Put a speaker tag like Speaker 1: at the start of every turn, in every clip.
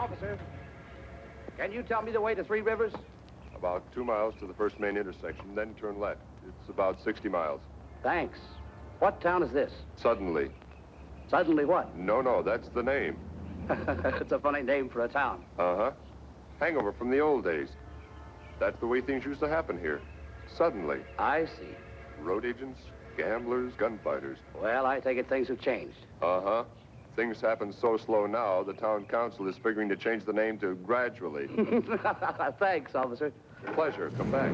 Speaker 1: Officer, can you tell me the way to Three Rivers?
Speaker 2: About 2 miles to the first main intersection, then turn left. It's about 60 miles.
Speaker 1: Thanks. What town is this?
Speaker 2: Suddenly.
Speaker 1: Suddenly what?
Speaker 2: No, that's the name.
Speaker 1: It's a funny name for a town.
Speaker 2: Uh-huh. Hangover from the old days. That's the way things used to happen here. Suddenly.
Speaker 1: I see.
Speaker 2: Road agents, gamblers, gunfighters.
Speaker 1: Well, I take it things have changed.
Speaker 2: Uh-huh. Things happen so slow now, the town council is figuring to change the name to Gradually.
Speaker 1: Thanks, officer.
Speaker 2: Pleasure. Come back.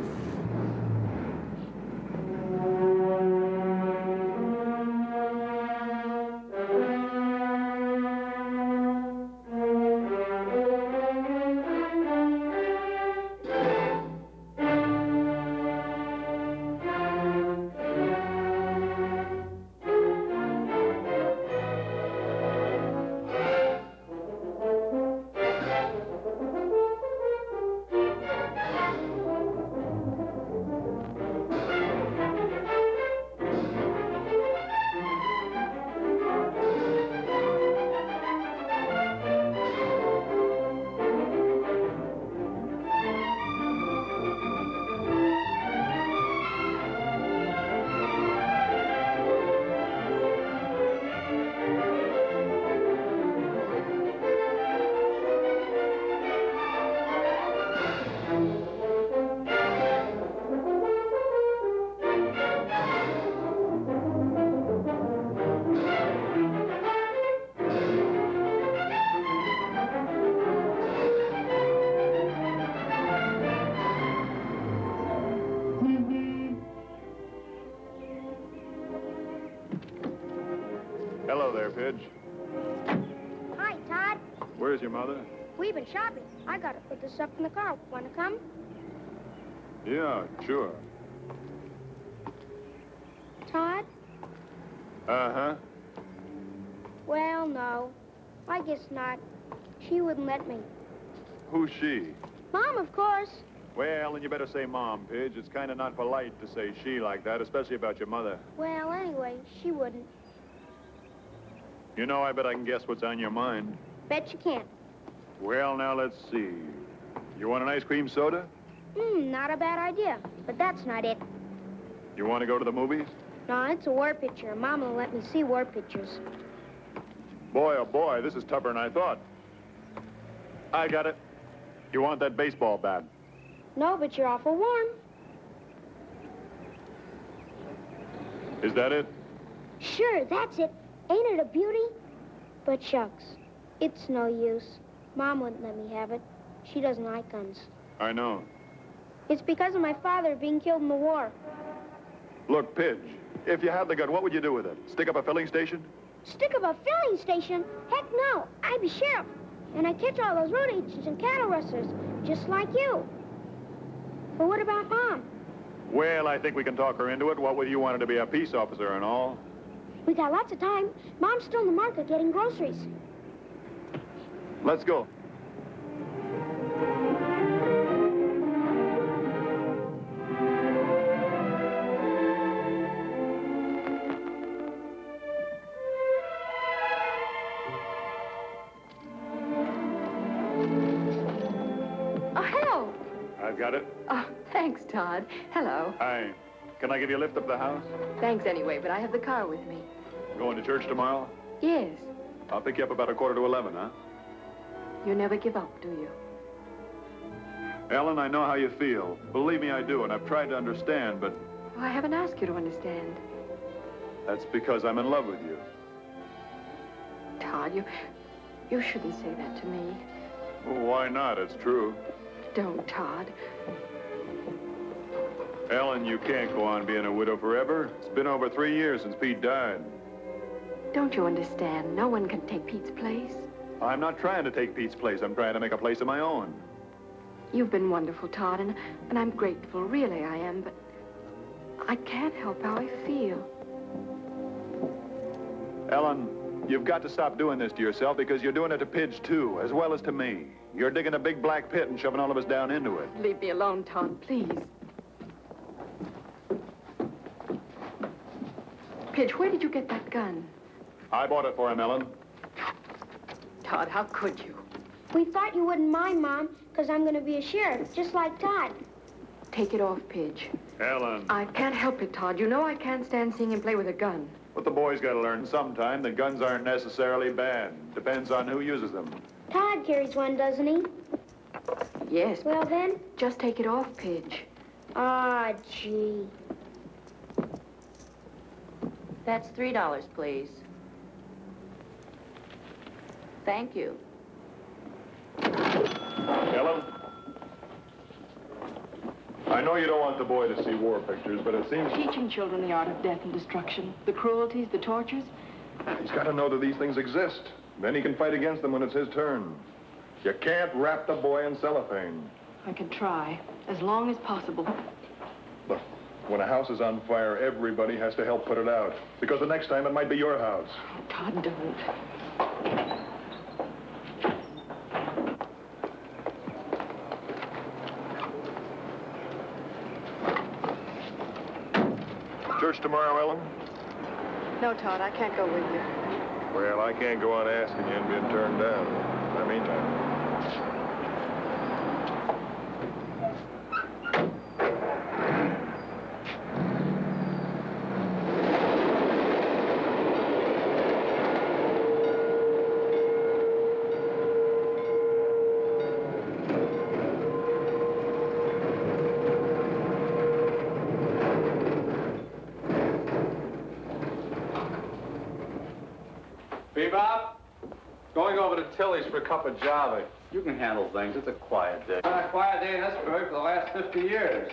Speaker 3: Hello there, Pidge.
Speaker 4: Hi, Todd.
Speaker 3: Where's your mother?
Speaker 4: We've been shopping. I gotta put this up in the car. Want to come?
Speaker 3: Yeah, sure.
Speaker 4: Todd?
Speaker 3: Uh-huh.
Speaker 4: Well, no. I guess not. She wouldn't let me.
Speaker 3: Who's she?
Speaker 4: Mom, of course.
Speaker 3: Well, then you better say Mom, Pidge. It's kind of not polite to say she like that, especially about your mother.
Speaker 4: Well, anyway, she wouldn't.
Speaker 3: You know, I bet I can guess what's on your mind.
Speaker 4: Bet you can't.
Speaker 3: Well, now, let's see. You want an ice cream soda?
Speaker 4: Not a bad idea. But that's not it.
Speaker 3: You want to go to the movies?
Speaker 4: No, it's a war picture. Mom will let me see war pictures.
Speaker 3: Boy, oh boy, this is tougher than I thought. I got it. You want that baseball bat?
Speaker 4: No, but you're awful warm.
Speaker 3: Is that it?
Speaker 4: Sure, that's it. Ain't it a beauty? But shucks, it's no use. Mom wouldn't let me have it. She doesn't like guns.
Speaker 3: I know.
Speaker 4: It's because of my father being killed in the war.
Speaker 3: Look, Pidge, if you had the gun, what would you do with it? Stick up a filling station?
Speaker 4: Stick up a filling station? Heck no, I'd be sheriff. And I'd catch all those road agents and cattle rustlers, just like you. But what about Mom?
Speaker 3: Well, I think we can talk her into it. What with you wanting to be a peace officer and all?
Speaker 4: We got lots of time. Mom's still in the market getting groceries.
Speaker 3: Let's go.
Speaker 5: Oh, hello.
Speaker 3: I've got it.
Speaker 5: Oh, thanks, Todd. Hello.
Speaker 3: Hi. Can I give you a lift up the house?
Speaker 5: Thanks anyway, but I have the car with me.
Speaker 3: Going to church tomorrow?
Speaker 5: Yes.
Speaker 3: I'll pick you up about 11:15, huh?
Speaker 5: You never give up, do you?
Speaker 3: Ellen, I know how you feel. Believe me, I do, and I've tried to understand, but
Speaker 5: Oh, I haven't asked you to understand.
Speaker 3: that's because I'm in love with you.
Speaker 5: Todd, you shouldn't say that to me.
Speaker 3: Well, why not? It's true.
Speaker 5: Don't, Todd.
Speaker 3: Ellen, you can't go on being a widow forever. It's been over 3 years since Pete died.
Speaker 5: Don't you understand? No one can take Pete's place.
Speaker 3: I'm not trying to take Pete's place. I'm trying to make a place of my own.
Speaker 5: You've been wonderful, Todd, and I'm grateful. Really, I am, but I can't help how I feel.
Speaker 3: Ellen, you've got to stop doing this to yourself because you're doing it to Pidge, too, as well as to me. You're digging a big black pit and shoving all of us down into it.
Speaker 5: Leave me alone, Todd, please. Pidge, where did you get that gun?
Speaker 3: I bought it for him, Ellen.
Speaker 5: Todd, how could you?
Speaker 4: We thought you wouldn't mind, Mom, because I'm going to be a sheriff, just like Todd.
Speaker 5: Take it off, Pidge.
Speaker 3: Ellen.
Speaker 5: I can't help it, Todd. You know I can't stand seeing him play with a gun.
Speaker 3: But the boys got to learn sometime that guns aren't necessarily bad. Depends on who uses them.
Speaker 4: Todd carries one, doesn't he?
Speaker 5: Yes.
Speaker 4: Well, then?
Speaker 5: Just take it off, Pidge.
Speaker 4: Ah, gee.
Speaker 6: That's $3, please. Thank you.
Speaker 3: Ellen? I know you don't want the boy to see war pictures, but it seems...
Speaker 5: Teaching children the art of death and destruction, the cruelties, the tortures.
Speaker 3: He's got to know that these things exist. Then he can fight against them when it's his turn. You can't wrap the boy in cellophane.
Speaker 5: I can try, as long as possible.
Speaker 3: Look, when a house is on fire, everybody has to help put it out. Because the next time it might be your house.
Speaker 5: Oh, Todd, don't.
Speaker 3: Church tomorrow, Ellen?
Speaker 5: No, Todd, I can't go with you.
Speaker 3: Well, I can't go on asking you and being turned down. In the meantime...
Speaker 7: Bebop, going over to Tilly's for a cup of Java. You can handle things. It's a quiet day. It's been a quiet day in Esburg for the last 50 years.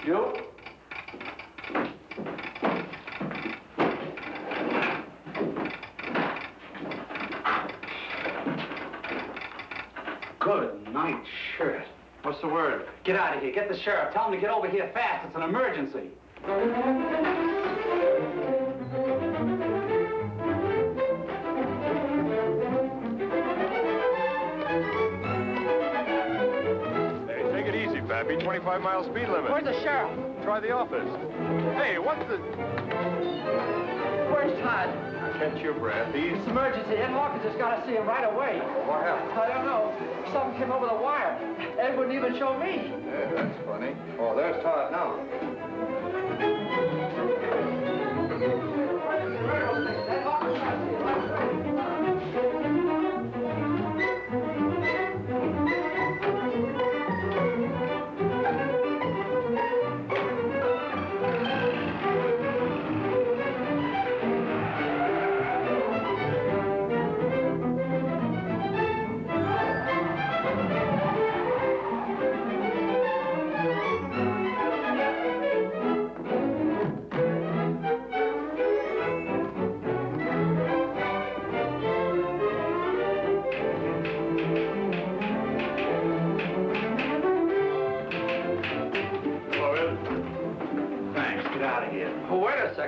Speaker 7: You?
Speaker 1: Good night, shirt.
Speaker 7: What's the word?
Speaker 1: Get out of here. Get the sheriff. Tell him to get over here fast. It's an emergency.
Speaker 3: Hey, take it easy, Pappy. 25-mile speed limit.
Speaker 1: Where's the sheriff?
Speaker 3: Try the office. Hey, what's the...
Speaker 1: Where's Todd?
Speaker 3: Catch your breath. He's...
Speaker 1: It's emergency. Ed Hawkins has got to see him right away.
Speaker 3: What happened?
Speaker 1: I don't know. Something came over the wire. Ed wouldn't even show me.
Speaker 3: Yeah, that's funny. Oh, there's Todd now.
Speaker 1: Ed Hawkins has to see him right away.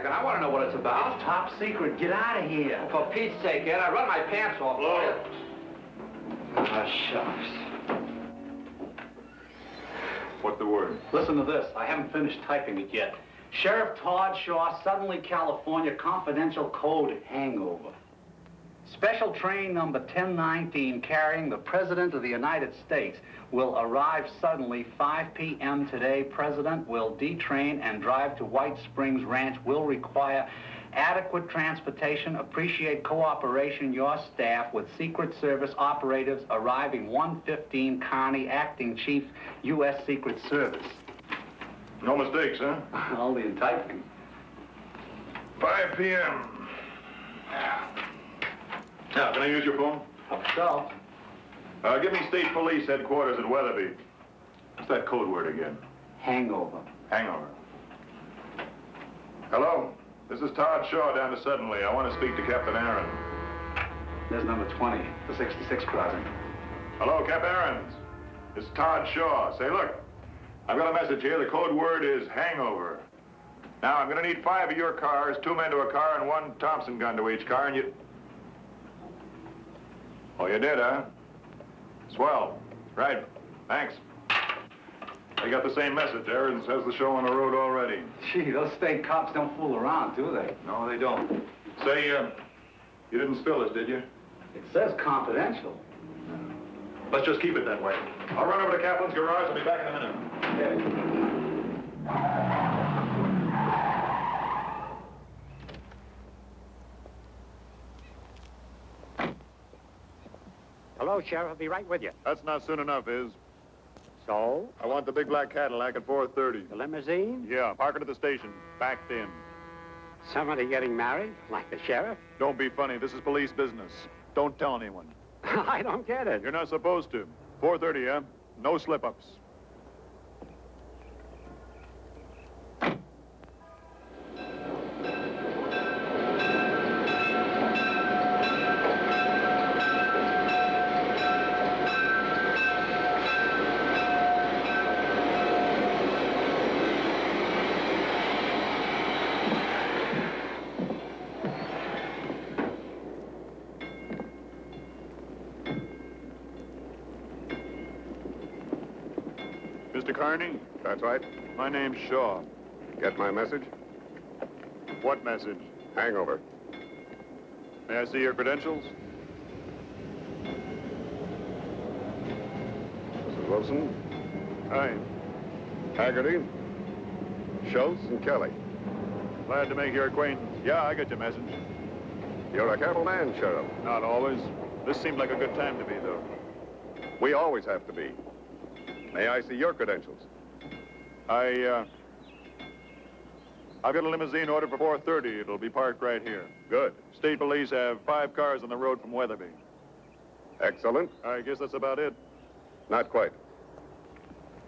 Speaker 7: I want to know what it's about.
Speaker 1: Top secret. Get out of here.
Speaker 7: For Pete's sake, Ed, I run my pants off for you.
Speaker 1: Ah, shucks.
Speaker 3: What's the word?
Speaker 1: Listen to this. I haven't finished typing it yet. Sheriff Todd Shaw, suddenly California, confidential code hangover. Special train number 1019 carrying the President of the United States will arrive suddenly 5 p.m. today. President will detrain and drive to White Springs Ranch. Will require adequate transportation. Appreciate cooperation, your staff, with Secret Service operatives arriving 115 Carney, Acting Chief, U.S. Secret Service.
Speaker 3: No mistakes, huh?
Speaker 1: Only in typing.
Speaker 3: 5 p.m. Now, can I use your phone?
Speaker 1: So,
Speaker 3: Give me State Police Headquarters at Weatherby. What's that code word again?
Speaker 1: hangover.
Speaker 3: Hangover. Hello? This is Todd Shaw down to Suddenly. I want to speak to Captain Aaron.
Speaker 1: There's number 20, the 66 crossing.
Speaker 3: Hello, Cap Aarons. It's Todd Shaw. Say, look, I've got a message here. The code word is hangover. Now, I'm going to need 5 of your cars, 2 men to a car, and 1 Thompson gun to each car, and you... Oh, you did, huh? Swell. Right. Thanks. They got the same message. Aarons has the show on the road already.
Speaker 1: Gee, those state cops don't fool around, do they?
Speaker 3: No, they don't. Say, You didn't spill this, did you?
Speaker 1: It says confidential.
Speaker 3: Let's just keep it that way. I'll run over to Kaplan's garage. I'll be back in a minute.
Speaker 8: Hello, Sheriff. I'll be right with you.
Speaker 2: That's not soon enough, is.
Speaker 8: So?
Speaker 2: I want the big black Cadillac at 4:30.
Speaker 8: The limousine?
Speaker 2: Yeah, park it at the station. Backed in.
Speaker 8: Somebody getting married? Like the sheriff?
Speaker 2: Don't be funny. This is police business. Don't tell anyone.
Speaker 8: I don't get it.
Speaker 2: You're not supposed to. 4:30, yeah? No slip-ups. Mr. Charney?
Speaker 9: That's right.
Speaker 2: My name's Shaw.
Speaker 9: Get my message?
Speaker 2: What message?
Speaker 9: Hangover.
Speaker 2: May I see your credentials?
Speaker 9: Mrs. Wilson,
Speaker 2: Hi.
Speaker 9: Haggerty, Schultz, and Kelly.
Speaker 2: Glad to make your acquaintance. Yeah, I got your message.
Speaker 9: You're a careful man, Sheriff.
Speaker 2: Not always. This seemed like a good time to be, though.
Speaker 9: We always have to be. May I see your credentials?
Speaker 2: I've got a limousine ordered for 4:30. It'll be parked right here.
Speaker 9: Good.
Speaker 2: State police have 5 cars on the road from Weatherby.
Speaker 9: Excellent.
Speaker 2: I guess that's about it.
Speaker 9: Not quite.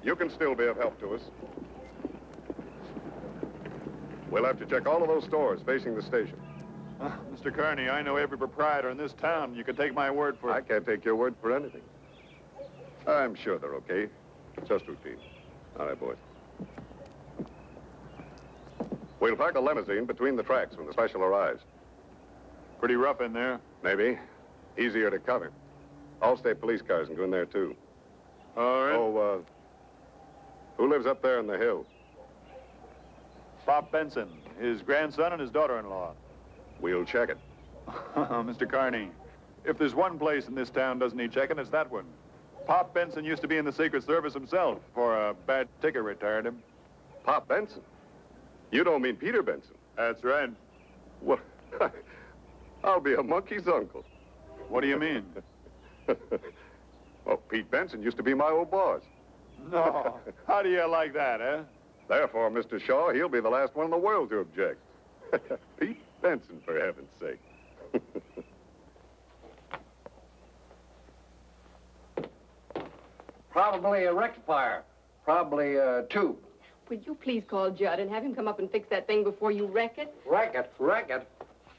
Speaker 9: You can still be of help to us. We'll have to check all of those stores facing the station.
Speaker 2: Mr. Charney, I know every proprietor in this town. You can take my word for it.
Speaker 9: I can't take your word for anything. I'm sure they're okay. Just routine. All right, boys. We'll park a limousine between the tracks when the special arrives.
Speaker 2: Pretty rough in there.
Speaker 9: Maybe. Easier to cover. All state police cars can go in there, too.
Speaker 2: All right.
Speaker 9: Oh, who lives up there in the hills?
Speaker 2: Pop Benson, his grandson and his daughter-in-law.
Speaker 9: We'll check it.
Speaker 2: Mr. Charney, if there's one place in this town doesn't need checking, it's that one. Pop Benson used to be in the Secret Service himself. For a bad ticket retired him.
Speaker 9: Pop Benson? You don't mean Peter Benson?
Speaker 2: That's right.
Speaker 9: Well, I'll be a monkey's uncle.
Speaker 2: What do you mean?
Speaker 9: Well, Pete Benson used to be my old boss.
Speaker 2: No. How do you like that, eh?
Speaker 9: Therefore, Mr. Shaw, he'll be the last one in the world to object. Pete Benson, for heaven's sake.
Speaker 10: Probably a rectifier. Probably a tube.
Speaker 5: Would you please call Judd and have him come up and fix that thing before you wreck it?
Speaker 10: Wreck it.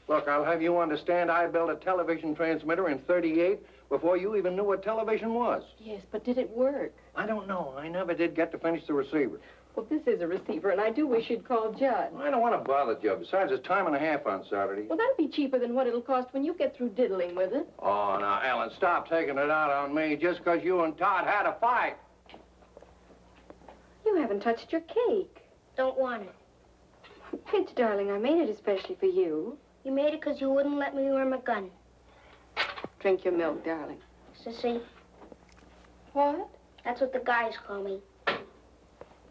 Speaker 10: Look, I'll have you understand I built a television transmitter in '38 before you even knew what television was.
Speaker 5: Yes, but did it work?
Speaker 10: I don't know. I never did get to finish the receiver.
Speaker 5: Well, this is a receiver, and I do wish you'd call Judd.
Speaker 10: I don't want to bother you. Besides, it's time and a half on Saturday.
Speaker 5: Well, that'll be cheaper than what it'll cost when you get through diddling with it.
Speaker 10: Oh, now, Ellen, stop taking it out on me just because you and Todd had a fight.
Speaker 5: You haven't touched your cake.
Speaker 4: Don't want it.
Speaker 5: Pitch, darling, I made it especially for you.
Speaker 4: You made it because you wouldn't let me wear my gun.
Speaker 5: Drink your milk, darling.
Speaker 4: Sissy,
Speaker 5: What?
Speaker 4: that's what the guys call me.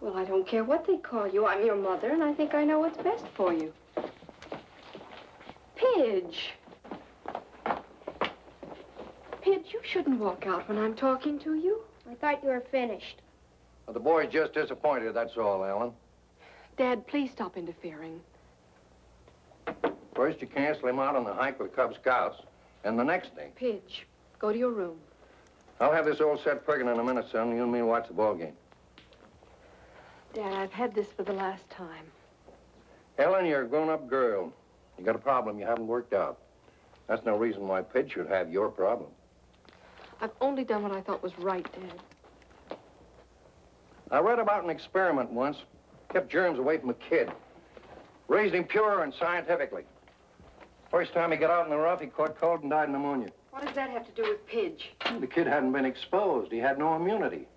Speaker 5: Well, I don't care what they call you. I'm your mother, and I think I know what's best for you. Pidge. Pidge, you shouldn't walk out when I'm talking to you.
Speaker 4: I thought you were finished.
Speaker 10: Well, the boy's just disappointed, that's all, Ellen.
Speaker 5: Dad, please stop interfering.
Speaker 10: First, you cancel him out on the hike with Cub Scouts, and the next thing,
Speaker 5: Pidge, go to your room.
Speaker 10: I'll have this old set friggin' in a minute, son. You and me watch the ball game.
Speaker 5: Dad, I've had this for the last time.
Speaker 10: Ellen, you're a grown-up girl. You got a problem you haven't worked out. That's no reason why Pidge should have your problem.
Speaker 5: I've only done what I thought was right, Dad.
Speaker 10: I read about an experiment once. Kept germs away from a kid. Raised him pure and scientifically. First time he got out in the rough, he caught cold and died of pneumonia.
Speaker 5: What does that have to do with Pidge?
Speaker 10: The kid hadn't been exposed. He had no immunity.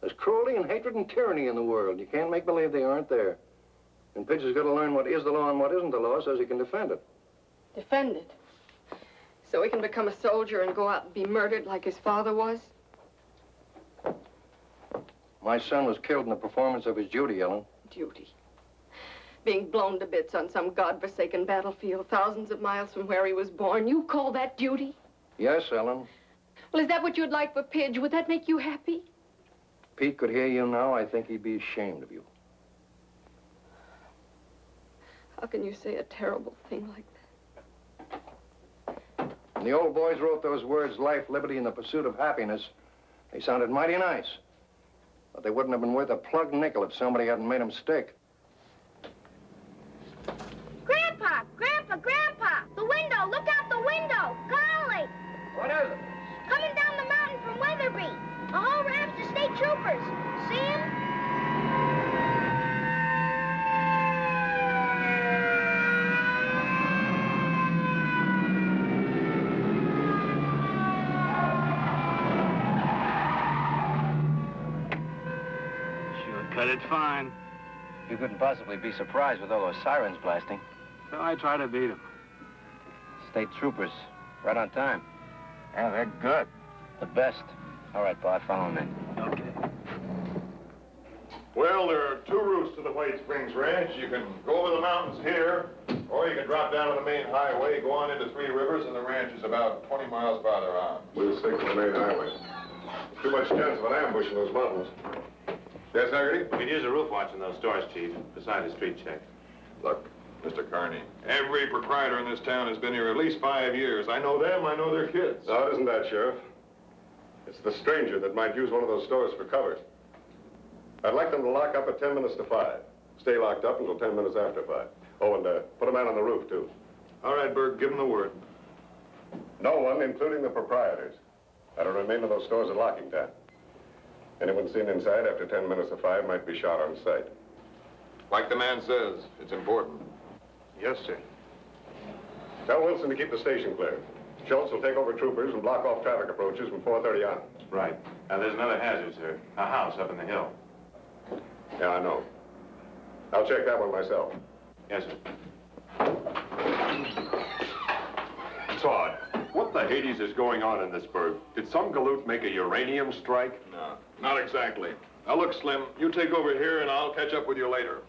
Speaker 10: There's cruelty and hatred and tyranny in the world. You can't make believe they aren't there. And Pidge has got to learn what is the law and what isn't the law so he can defend it.
Speaker 5: Defend it? So he can become a soldier and go out and be murdered like his father was?
Speaker 10: My son was killed in the performance of his duty, Ellen.
Speaker 5: Duty. Being blown to bits on some godforsaken battlefield thousands of miles from where he was born. You call that duty?
Speaker 10: Yes, Ellen.
Speaker 5: Well, is that what you'd like for Pidge? Would that make you happy?
Speaker 10: Pete could hear you now. I think he'd be ashamed of you.
Speaker 5: How can you say a terrible thing like that?
Speaker 10: When the old boys wrote those words, life, liberty, and the pursuit of happiness, they sounded mighty nice. But they wouldn't have been worth a plugged nickel if somebody hadn't made them stick.
Speaker 4: Grandpa! Grandpa! Grandpa! The window! Look out the window! Golly!
Speaker 10: What is it?
Speaker 4: Coming down the mountain from Weatherby. A whole raft of state troopers. See 'em?
Speaker 1: Cut it fine.
Speaker 11: You couldn't possibly be surprised with all those sirens blasting.
Speaker 1: So I try to beat them.
Speaker 11: State troopers, right on time.
Speaker 3: Yeah, they're good.
Speaker 11: The best. All right, Bart, follow me.
Speaker 1: Okay.
Speaker 3: Well, there are two routes to the White Springs Ranch. You can go over the mountains here, or you can drop down to the main highway, go on into Three Rivers, and the ranch is about 20 miles farther on.
Speaker 9: We'll stick to the main highway. Too much chance of an ambush in those mountains. Yes, Haggerty?
Speaker 12: We could use a roof watch in those stores, Chief, beside the street check.
Speaker 3: Look, Mr. Carney, every proprietor in this town has been here at least 5 years. I know them, I know their kids.
Speaker 9: No, it isn't that, Sheriff. It's the stranger that might use one of those stores for cover. I'd like them to lock up at 10 minutes to 5. Stay locked up until 10 minutes after 5. Oh, and put a man on the roof, too.
Speaker 3: All right, Berg, give them the word.
Speaker 9: No one, including the proprietors, that'll remain in those stores at locking time. Anyone seen inside after 10 minutes to 5 might be shot on sight.
Speaker 3: Like the man says, it's important.
Speaker 9: Yes, sir. Tell Wilson to keep the station clear. Schultz will take over troopers and block off traffic approaches from 4:30 on.
Speaker 12: Right. Now, there's another hazard, sir. A house up in the hill.
Speaker 9: Yeah, I know. I'll check that one myself.
Speaker 12: Yes, sir.
Speaker 13: Todd, what the Hades is going on in this burg? Did some galoot make a uranium strike?
Speaker 3: No, not exactly. Now, look, Slim, you take over here, and I'll catch up with you later.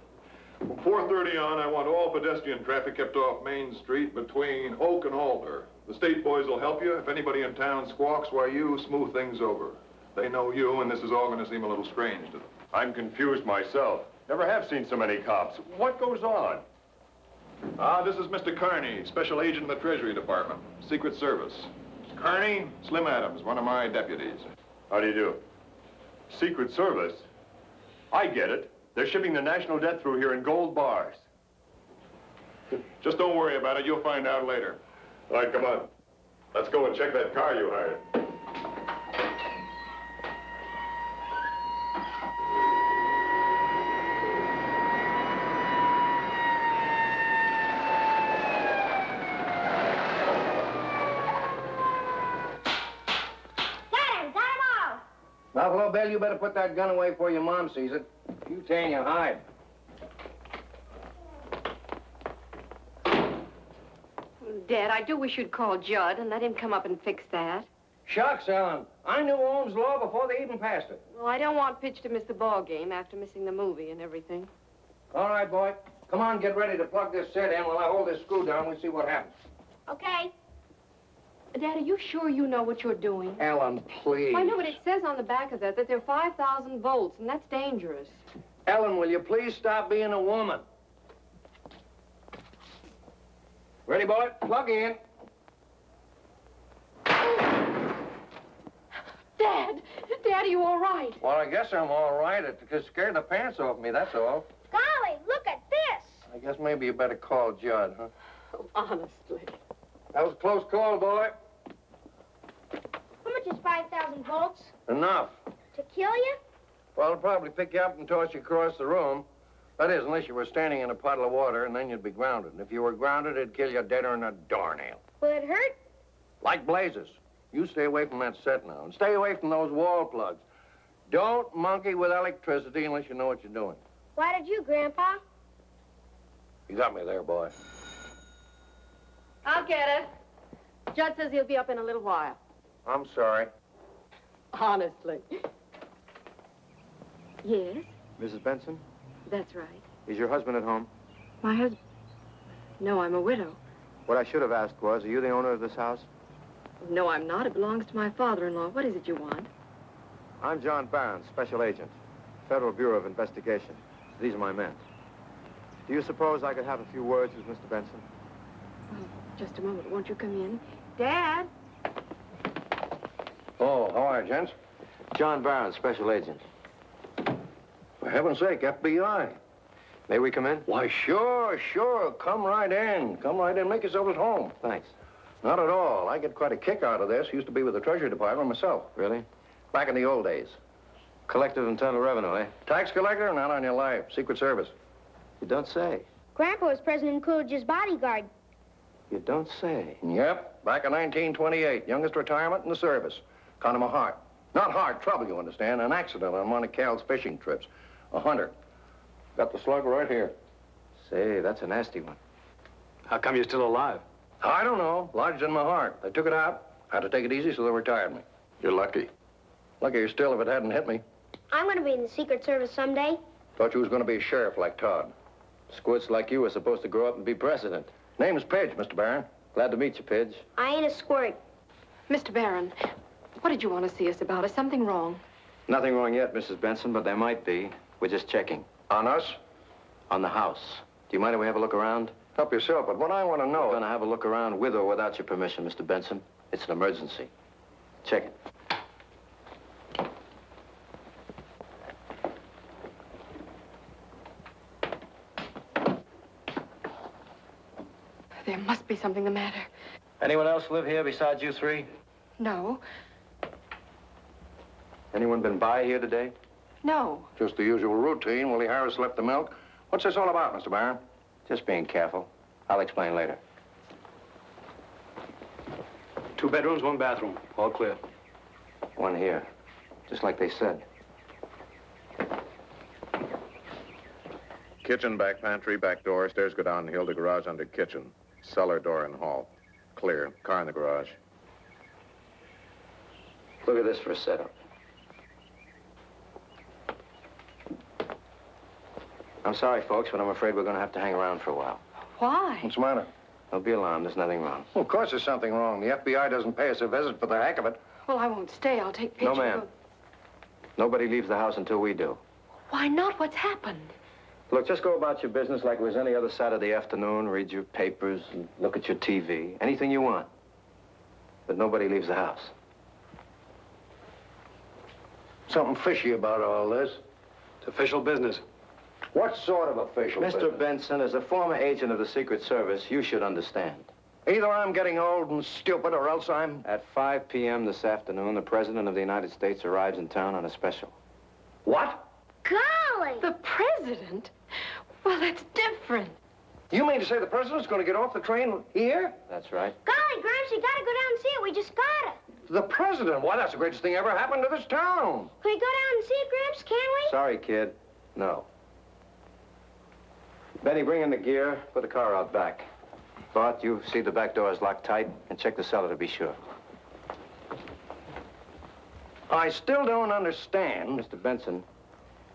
Speaker 3: From 4:30 on, I want all pedestrian traffic kept off Main Street between Oak and Alder. The state boys will help you. If anybody in town squawks, why, you smooth things over. They know you, and this is all going to seem a little strange to them.
Speaker 13: I'm confused myself. Never have seen so many cops. What goes on?
Speaker 3: This is Mr. Carney, Special Agent in the Treasury Department, Secret Service. Carney, Slim Adams, one of my deputies.
Speaker 13: How do you do? Secret Service? I get it. They're shipping the national debt through here in gold bars.
Speaker 3: Just don't worry about it. You'll find out later.
Speaker 9: All right, come on. Let's go and check that car you hired.
Speaker 10: Buffalo Bill, you better put that gun away before your mom sees it. You tan your hide.
Speaker 5: Dad, I do wish you'd call Judd and let him come up and fix that.
Speaker 10: Shucks, Ellen. I knew Ohm's law before they even passed it.
Speaker 5: Well, I don't want Pitch to miss the ball game after missing the movie and everything.
Speaker 10: All right, boy. Come on, get ready to plug this set in while I hold this screw down. We'll see what happens.
Speaker 4: Okay.
Speaker 5: Dad, are you sure you know what you're doing?
Speaker 10: Ellen, please.
Speaker 5: I know, but it says on the back of that they're 5,000 volts, and that's dangerous.
Speaker 10: Ellen, will you please stop being a woman? Ready, boy? Plug in.
Speaker 5: Dad! Dad, are you all right?
Speaker 10: Well, I guess I'm all right. It just scared the pants off me, that's all.
Speaker 4: Golly, look at this.
Speaker 10: I guess maybe you better call Judd, huh?
Speaker 5: Oh, honestly.
Speaker 10: That was a close call, boy.
Speaker 4: How much is 5,000 volts?
Speaker 10: Enough.
Speaker 4: To kill you?
Speaker 10: Well, it'll probably pick you up and toss you across the room. That is, unless you were standing in a puddle of water, and then you'd be grounded. And if you were grounded, it'd kill you deader than a doornail.
Speaker 4: Will it hurt?
Speaker 10: Like blazes. You stay away from that set now, and stay away from those wall plugs. Don't monkey with electricity unless you know what you're doing.
Speaker 4: Why did you, Grandpa?
Speaker 10: You got me there, boy.
Speaker 5: I'll get it. Judd says he'll be up in a little while.
Speaker 10: I'm sorry.
Speaker 5: Honestly. Yes,
Speaker 11: Mrs. Benson,
Speaker 5: that's right.
Speaker 11: is your husband at home?
Speaker 5: My husband? No, I'm a widow.
Speaker 11: What I should have asked was, are you the owner of this house?
Speaker 5: No, I'm not. It belongs to my father-in-law. What is it you want?
Speaker 11: I'm John Barron, Special Agent, Federal Bureau of Investigation. These are my men. Do you suppose I could have a few words with Mr. Benson?
Speaker 5: Oh, just a moment. Won't you come in? Dad?
Speaker 10: Oh, how are you, gents?
Speaker 11: John Barron, Special Agent.
Speaker 10: For heaven's sake, FBI.
Speaker 11: May we come in?
Speaker 10: Why, sure. Come right in. Come right in. Make yourself at home.
Speaker 11: Thanks.
Speaker 10: Not at all. I get quite a kick out of this. Used to be with the Treasury Department myself.
Speaker 11: Really?
Speaker 10: Back in the old days.
Speaker 11: Collective Internal Revenue, eh?
Speaker 10: Tax collector? Not on your life. Secret Service.
Speaker 11: You don't say.
Speaker 4: Grandpa was President Coolidge's bodyguard.
Speaker 11: You don't say.
Speaker 10: Yep. Back in 1928. Youngest retirement in the service. Kind of a heart. Not heart trouble, you understand. An accident on one of Cal's fishing trips. A hunter. Got the slug right here.
Speaker 11: Say, that's a nasty one.
Speaker 8: How come you're still alive?
Speaker 10: I don't know. Lodged in my heart. They took it out. Had to take it easy, so they retired me.
Speaker 9: You're lucky.
Speaker 10: Luckier still if it hadn't hit me.
Speaker 4: I'm going to be in the Secret Service someday.
Speaker 10: Thought you was going to be a sheriff like Todd.
Speaker 11: Squirts like you were supposed to grow up and be president.
Speaker 10: Name's Pidge, Mr. Barron.
Speaker 11: Glad to meet you, Pidge.
Speaker 4: I ain't a squirt.
Speaker 5: Mr. Barron, what did you want to see us about? Is something wrong?
Speaker 11: Nothing wrong yet, Mrs. Benson, but there might be. We're just checking.
Speaker 10: On us?
Speaker 11: On the house. Do you mind if we have a look around?
Speaker 10: Help yourself, but what I want to know...
Speaker 11: We're going to have a look around with or without your permission, Mr. Benson. It's an emergency. Check it.
Speaker 5: There must be something the matter.
Speaker 11: Anyone else live here besides you three?
Speaker 5: No.
Speaker 11: Anyone been by here today?
Speaker 5: No.
Speaker 10: Just the usual routine. Willie Harris left the milk. What's this all about, Mr. Barron?
Speaker 11: Just being careful. I'll explain later.
Speaker 8: 2 bedrooms, 1 bathroom. All clear.
Speaker 11: One here. Just like they said.
Speaker 9: Kitchen, back pantry, back door. Stairs go down the hill to garage under kitchen. Cellar door and hall. Clear. Car in the garage.
Speaker 11: Look at this for a setup. I'm sorry, folks, but I'm afraid we're going to have to hang around for a while.
Speaker 5: Why?
Speaker 10: What's the matter?
Speaker 11: Don't be alarmed. There's nothing wrong.
Speaker 10: Well, of course there's something wrong. The FBI doesn't pay us a visit for the heck of it.
Speaker 5: Well, I won't stay. I'll take pictures.
Speaker 11: No, ma'am. Nobody leaves the house until we do.
Speaker 5: Why not? What's happened?
Speaker 11: Look, just go about your business like it was any other Saturday afternoon. Read your papers and look at your TV. Anything you want. But nobody leaves the house.
Speaker 10: Something fishy about all this.
Speaker 8: It's official business.
Speaker 10: What sort of official
Speaker 11: Mr.
Speaker 10: business?
Speaker 11: Benson, as a former agent of the Secret Service, you should understand.
Speaker 10: Either I'm getting old and stupid or else I'm...
Speaker 11: At 5 p.m. this afternoon, the President of the United States arrives in town on a special.
Speaker 10: What?
Speaker 4: Golly!
Speaker 5: The president? Well, that's different.
Speaker 10: You mean to say the president's going to get off the train here?
Speaker 11: That's right.
Speaker 4: Golly, Gramps, you gotta go down and see it. We just got it.
Speaker 10: The president? Why, that's the greatest thing ever happened to this town.
Speaker 4: Can we go down and see it, Gramps? Can we?
Speaker 11: Sorry, kid. No. Benny, bring in the gear. Put the car out back. Bart, you see the back door is locked tight, and check the cellar to be sure.
Speaker 10: I still don't understand.
Speaker 11: Mr. Benson,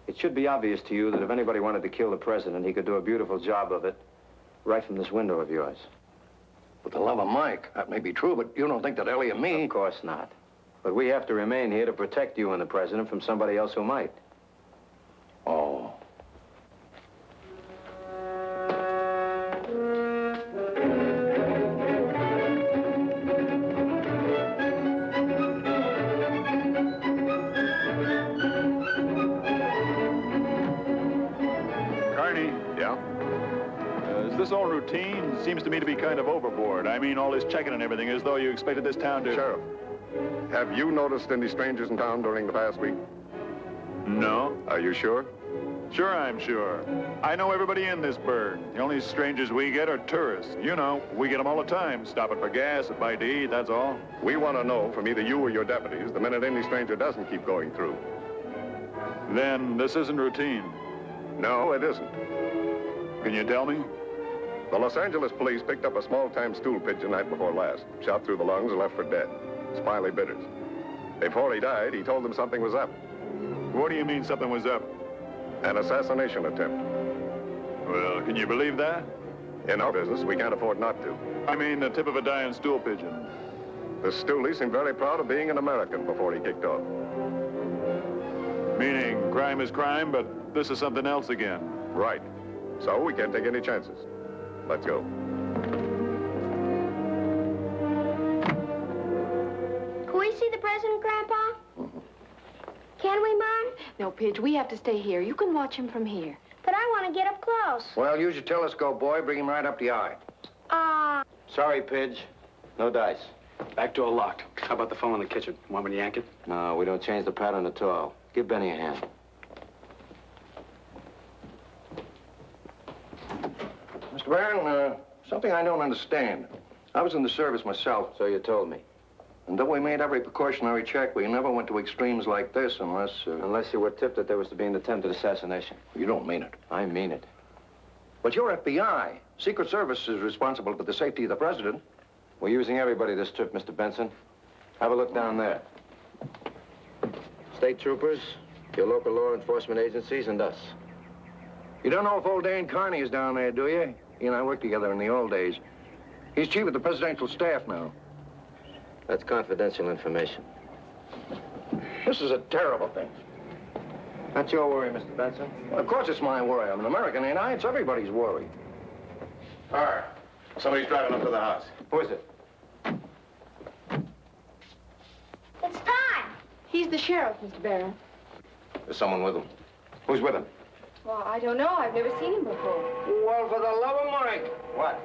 Speaker 11: it should be obvious to you that if anybody wanted to kill the president, he could do a beautiful job of it right from this window of yours.
Speaker 10: With the love of Mike, that may be true, but you don't think that Ellie and me...
Speaker 11: Of course not. But we have to remain here to protect you and the president from somebody else who might.
Speaker 10: Oh.
Speaker 2: Charney.
Speaker 9: Yeah?
Speaker 2: Is this all routine? Seems to me to be kind of overboard. I mean, all this checking and everything, as though you expected this town to...
Speaker 9: Sheriff, have you noticed any strangers in town during the past week?
Speaker 2: No.
Speaker 9: Are you sure?
Speaker 2: Sure, I'm sure. I know everybody in this burg. The only strangers we get are tourists. You know, we get them all the time, stopping for gas and bite to eat, that's all.
Speaker 9: We want to know from either you or your deputies the minute any stranger doesn't keep going through.
Speaker 2: Then this isn't routine.
Speaker 9: No, it isn't.
Speaker 2: Can you tell me?
Speaker 9: The Los Angeles police picked up a small-time stool pigeon night before last. Shot through the lungs and left for dead. Smiley Bitters. Before he died, he told them something was up.
Speaker 2: What do you mean something was up?
Speaker 9: An assassination attempt.
Speaker 2: Well, can you believe that?
Speaker 9: In our business, we can't afford not to.
Speaker 2: I mean, the tip of a dying stool pigeon.
Speaker 9: The stoolie seemed very proud of being an American before he kicked off.
Speaker 2: Meaning crime is crime, but this is something else again.
Speaker 9: Right. So we can't take any chances. Let's go.
Speaker 4: Can we see the president, Grandpa? Can we, Mom?
Speaker 5: No, Pidge, we have to stay here. You can watch him from here.
Speaker 4: But I want to get up close.
Speaker 10: Well, use your telescope, boy. Bring him right up the eye.
Speaker 11: Sorry, Pidge. No dice.
Speaker 8: Back door locked. How about the phone in the kitchen? Want me to yank it?
Speaker 11: No, we don't change the pattern at all. Give Benny a hand.
Speaker 10: Mr. Barron, something I don't understand. I was in the service myself.
Speaker 11: So you told me.
Speaker 10: And though we made every precautionary check, we never went to extremes like this unless...
Speaker 11: Unless you were tipped that there was to be an attempted assassination.
Speaker 10: You don't mean it.
Speaker 11: I mean it.
Speaker 10: But you're FBI. Secret Service is responsible for the safety of the president.
Speaker 11: We're using everybody this trip, Mr. Benson. Have a look down there. State troopers, your local law enforcement agencies, and us.
Speaker 10: You don't know if old Dan Charney is down there, do you? He and I worked together in the old days. He's chief of the presidential staff now.
Speaker 11: That's confidential information.
Speaker 10: This is a terrible thing.
Speaker 11: Not your worry, Mr. Benson.
Speaker 10: Well, of course it's my worry. I'm an American, ain't I? It's everybody's worry.
Speaker 9: All right. Somebody's driving up to the house.
Speaker 11: Who is it?
Speaker 4: It's Todd.
Speaker 5: He's the sheriff, Mr. Barron.
Speaker 11: There's someone with him. Who's with him?
Speaker 5: Well, I don't know. I've never seen him before.
Speaker 10: Well, for the love of Mike.
Speaker 11: What?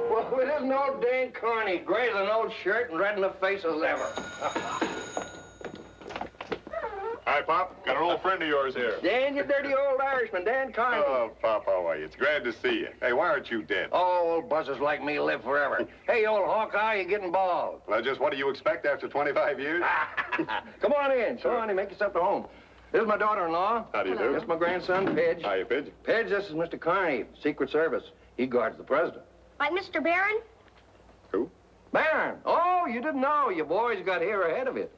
Speaker 10: Well, it isn't old Dan Charney, gray as an old shirt and red in the face as ever.
Speaker 3: Hi, Pop. Got an old friend of yours here.
Speaker 10: Dan, you dirty old Irishman, Dan Charney.
Speaker 3: Oh, Pop, how are you? It's glad to see you. Hey, why aren't you dead?
Speaker 10: Oh, old buzzers like me live forever. Hey, old Hawkeye, you're getting bald.
Speaker 3: Well, just what do you expect after 25 years?
Speaker 10: Come on in. Come on in, make yourself at home. This is my daughter-in-law.
Speaker 3: How do you do?
Speaker 10: This is my grandson, Pidge.
Speaker 3: Hiya, Pidge.
Speaker 10: Pidge, this is Mr. Charney, Secret Service. He guards the president.
Speaker 4: Like Mr. Barron?
Speaker 3: Who?
Speaker 10: Barron. Oh, you didn't know. You boys got here ahead of it.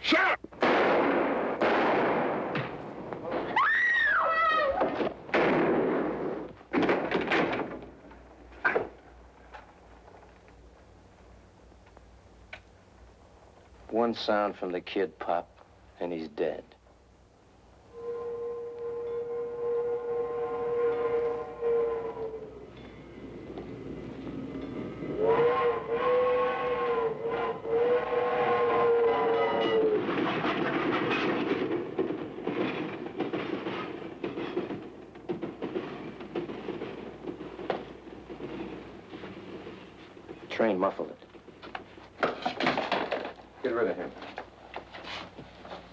Speaker 10: Shut up!
Speaker 11: One sound from the kid, Pop, and he's dead. Train muffled it. Get rid of him.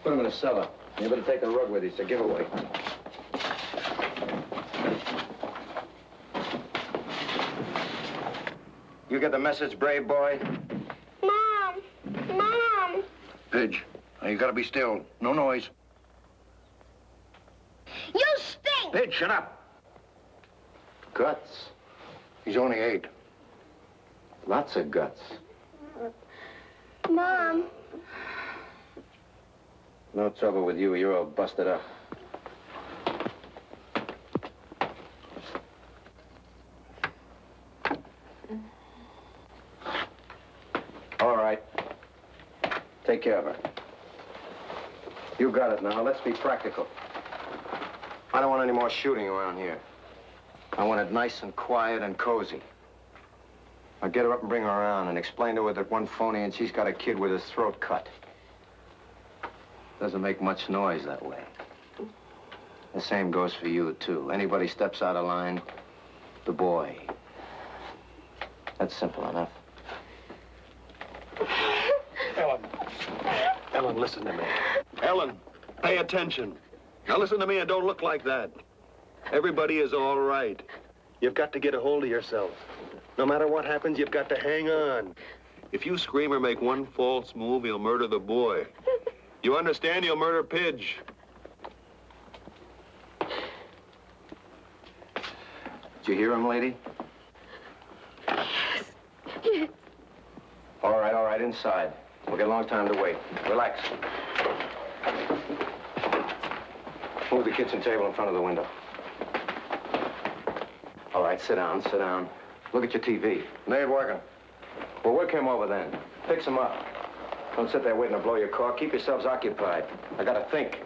Speaker 11: Put him in a cellar. You better take a rug with you. It's a giveaway. You get the message, brave boy?
Speaker 4: Mom! Mom!
Speaker 10: Pidge, now you gotta be still. No noise.
Speaker 4: You stink!
Speaker 10: Pidge, shut up.
Speaker 11: Guts.
Speaker 10: He's only 8.
Speaker 11: Lots of guts.
Speaker 4: Mom.
Speaker 11: No trouble with you. You're all busted up. All right. Take care of her. You got it now. Let's be practical. I don't want any more shooting around here. I want it nice and quiet and cozy. I'll get her up and bring her around and explain to her that one phony and she's got a kid with his throat cut. Doesn't make much noise that way. The same goes for you, too. Anybody steps out of line, the boy. That's simple enough.
Speaker 8: Ellen, listen to me. Ellen, pay attention. Now listen to me and don't look like that. Everybody is all right. You've got to get a hold of yourself. No matter what happens, you've got to hang on. If you scream or make one false move, he'll murder the boy. You understand? He'll murder Pidge.
Speaker 11: Did you hear him, lady?
Speaker 5: Yes.
Speaker 11: All right, inside. We'll get a long time to wait. Relax. Move the kitchen table in front of the window. All right, sit down. Look at your TV.
Speaker 10: They ain't working.
Speaker 11: Well, work him over then. Fix him up. Don't sit there waiting to blow your cork. Keep yourselves occupied. I gotta think.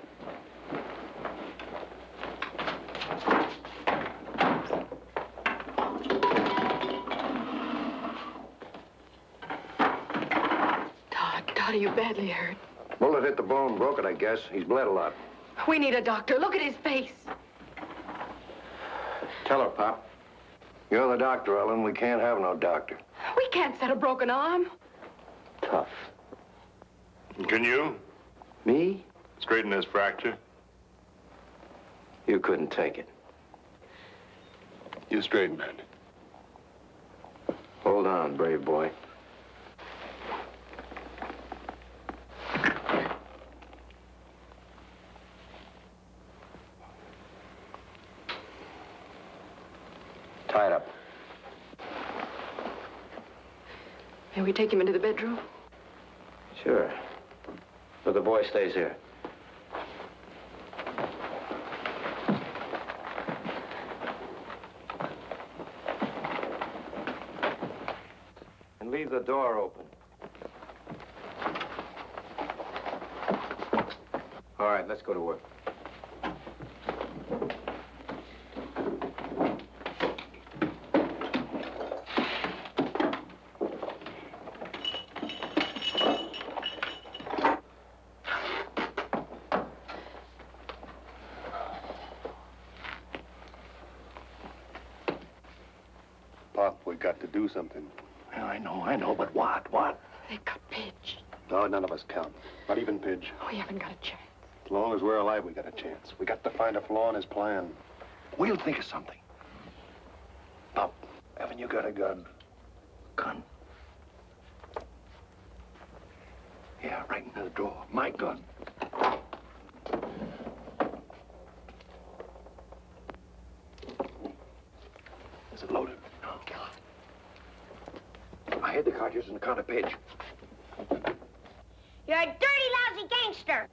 Speaker 5: Todd, are you badly hurt?
Speaker 10: Bullet hit the bone, broke it, I guess. He's bled a lot.
Speaker 5: We need a doctor. Look at his face.
Speaker 10: Tell her, Pop. You're the doctor, Ellen. We can't have no doctor.
Speaker 5: We can't set a broken arm.
Speaker 11: Tough.
Speaker 3: Can you?
Speaker 11: Me?
Speaker 3: Straighten this fracture.
Speaker 11: You couldn't take it.
Speaker 3: You straighten it.
Speaker 11: Hold on, brave boy. Tie it up.
Speaker 5: May we take him into the bedroom?
Speaker 11: Sure. But the boy stays here. And leave the door open. All right, let's go to work.
Speaker 9: Got to do something.
Speaker 10: Yeah, I know, but what?
Speaker 5: They got Pidge.
Speaker 9: No, none of us count. Not even Pidge.
Speaker 5: We haven't got a chance.
Speaker 9: As long as we're alive, we got a chance. We got to find a flaw in his plan.
Speaker 10: We'll think of something. Pop, haven't you got a gun? Gun? Yeah, right in the drawer. My gun. Is it loaded? No. I hid the cartridge in the counter page.
Speaker 4: You're a dirty, lousy gangster.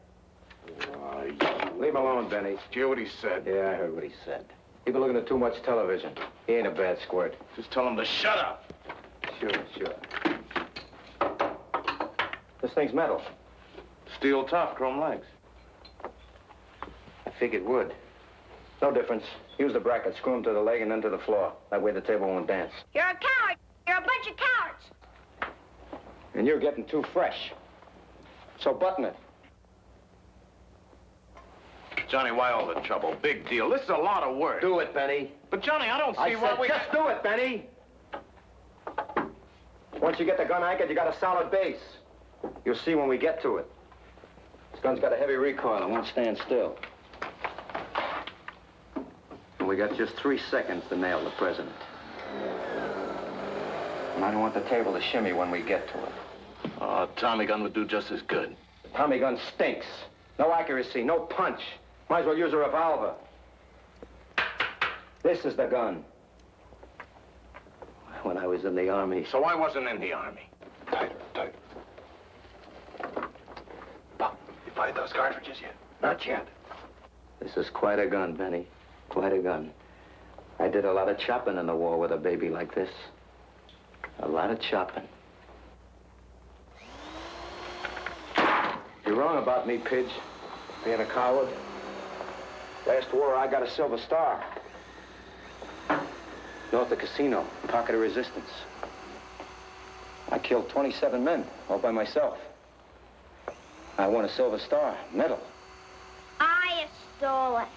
Speaker 11: Leave him alone, Benny.
Speaker 13: Did you hear what he said?
Speaker 11: Yeah, I heard what he said. He's been looking at too much television. He ain't a bad squirt.
Speaker 13: Just tell him to shut up.
Speaker 11: Sure. This thing's metal.
Speaker 13: Steel top, chrome legs.
Speaker 11: I figured wood. No difference. Use the bracket, screw them to the leg and then to the floor. That way the table won't dance.
Speaker 4: You're a coward. You're a bunch of cowards.
Speaker 11: And you're getting too fresh. So button it.
Speaker 13: Johnny, why all the trouble? Big deal. This is a lot of work.
Speaker 11: Do it, Benny.
Speaker 13: But, Johnny, I don't see
Speaker 11: I
Speaker 13: why
Speaker 11: said
Speaker 13: we...
Speaker 11: just do it, Benny. Once you get the gun anchored, you got a solid base. You'll see when we get to it. This gun's got a heavy recoil. It won't stand still. And we got just 3 seconds to nail the president. And I don't want the table to shimmy when we get to it.
Speaker 13: Oh, Tommy gun would do just as good.
Speaker 11: The Tommy gun stinks. No accuracy, no punch. Might as well use a revolver. This is the gun. When I was in the Army.
Speaker 13: So I wasn't in the Army.
Speaker 9: Tighter.
Speaker 10: Pop, you fired those cartridges yet? Not yet.
Speaker 11: This is quite a gun, Benny. Quite a gun. I did a lot of chopping in the war with a baby like this. A lot of chopping. You're wrong about me, Pidge. Being a coward. Last war, I got a Silver Star. North of Casino, pocket of resistance. I killed 27 men, all by myself. I won a Silver Star, medal.
Speaker 4: I stole it.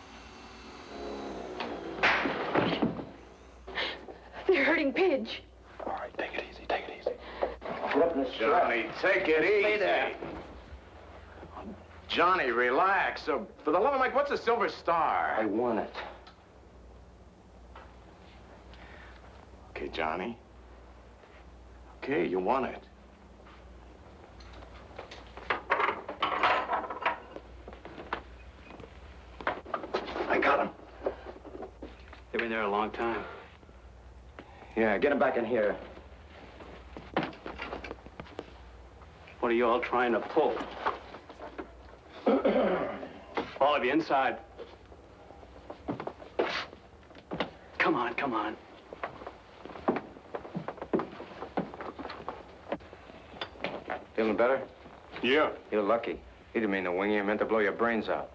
Speaker 5: They're hurting Pidge.
Speaker 9: All right, take it easy.
Speaker 13: Johnny, take it easy.
Speaker 11: Stay there.
Speaker 13: Johnny, relax. For the love of Mike, what's a Silver Star?
Speaker 11: I won it.
Speaker 13: Okay, Johnny. Okay, you won it.
Speaker 1: I got him. They've been there a long time.
Speaker 11: Yeah, get him back in here.
Speaker 14: What are you all trying to pull? All of you inside. Come on, come on.
Speaker 11: Feeling better?
Speaker 3: Yeah.
Speaker 11: You're lucky. He didn't mean to wing you. He meant to blow your brains out.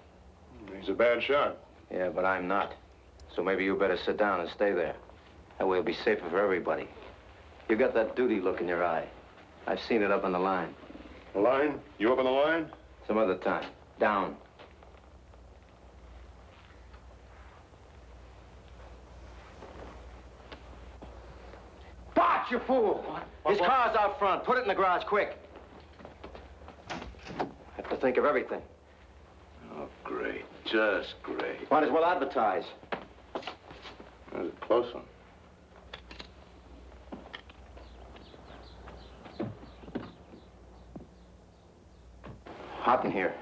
Speaker 3: He's a bad shot.
Speaker 11: Yeah, but I'm not. So maybe you better sit down and stay there. That way it'll be safer for everybody. You got that duty look in your eye. I've seen it up on the line.
Speaker 3: The line? You up on the line?
Speaker 11: Some other time. Down. Bart, you fool! His car's out front. Put it in the garage, quick. I have to think of everything.
Speaker 14: Oh, great. Just great.
Speaker 11: Might as well advertise.
Speaker 14: That was a close one.
Speaker 11: Hot in here.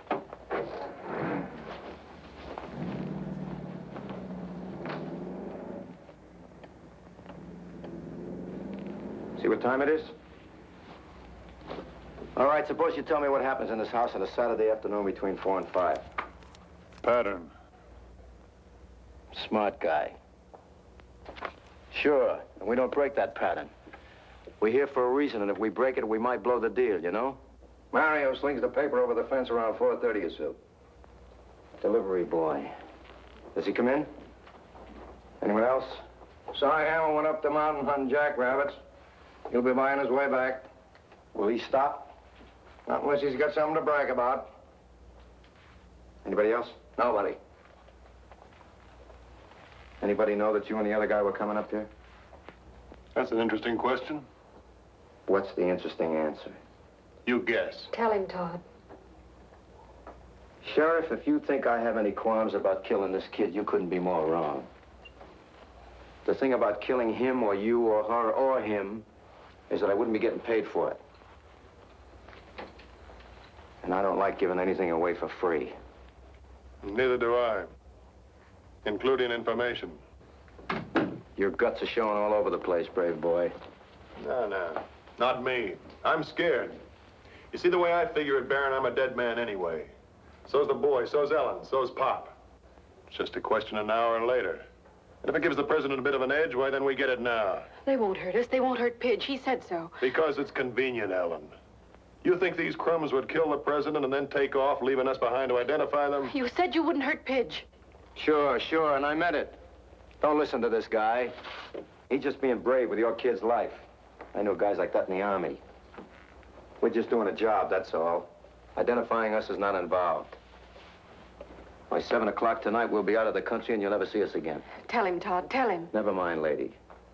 Speaker 11: See what time it is? All right, suppose you tell me what happens in this house on a Saturday afternoon between 4 and 5.
Speaker 2: Pattern.
Speaker 11: Smart guy. Sure, and we don't break that pattern. We're here for a reason, and if we break it, we might blow the deal, you know?
Speaker 10: Mario slings the paper over the fence around 4:30 or so.
Speaker 11: Delivery boy. Does he come in? Anyone else?
Speaker 10: Si Hammer went up the mountain hunting jackrabbits. He'll be by on his way back.
Speaker 11: Will he stop?
Speaker 10: Not unless he's got something to brag about.
Speaker 11: Anybody else?
Speaker 10: Nobody.
Speaker 11: Anybody know that you and the other guy were coming up here?
Speaker 3: That's an interesting question.
Speaker 11: What's the interesting answer?
Speaker 3: You guess.
Speaker 5: Tell him, Todd.
Speaker 11: Sheriff, if you think I have any qualms about killing this kid, you couldn't be more wrong. The thing about killing him or you or her or him is that I wouldn't be getting paid for it. And I don't like giving anything away for free.
Speaker 3: Neither do I. Including information.
Speaker 11: Your guts are showing all over the place, brave boy.
Speaker 3: No. Not me. I'm scared. You see, the way I figure it, Baron, I'm a dead man anyway. So's the boy, so's Ellen, so's Pop. It's just a question of an hour later. And if it gives the president a bit of an edge, why, then we get it now.
Speaker 5: They won't hurt us. They won't hurt Pidge. He said so.
Speaker 3: Because it's convenient, Ellen. You think these crumbs would kill the president and then take off, leaving us behind to identify them?
Speaker 5: You said you wouldn't hurt Pidge.
Speaker 11: Sure, and I meant it. Don't listen to this guy. He's just being brave with your kid's life. I know guys like that in the Army. We're just doing a job, that's all. Identifying us is not involved. By 7 o'clock tonight, we'll be out of the country and you'll never see us again.
Speaker 5: Tell him, Todd. Tell him.
Speaker 11: Never mind, lady.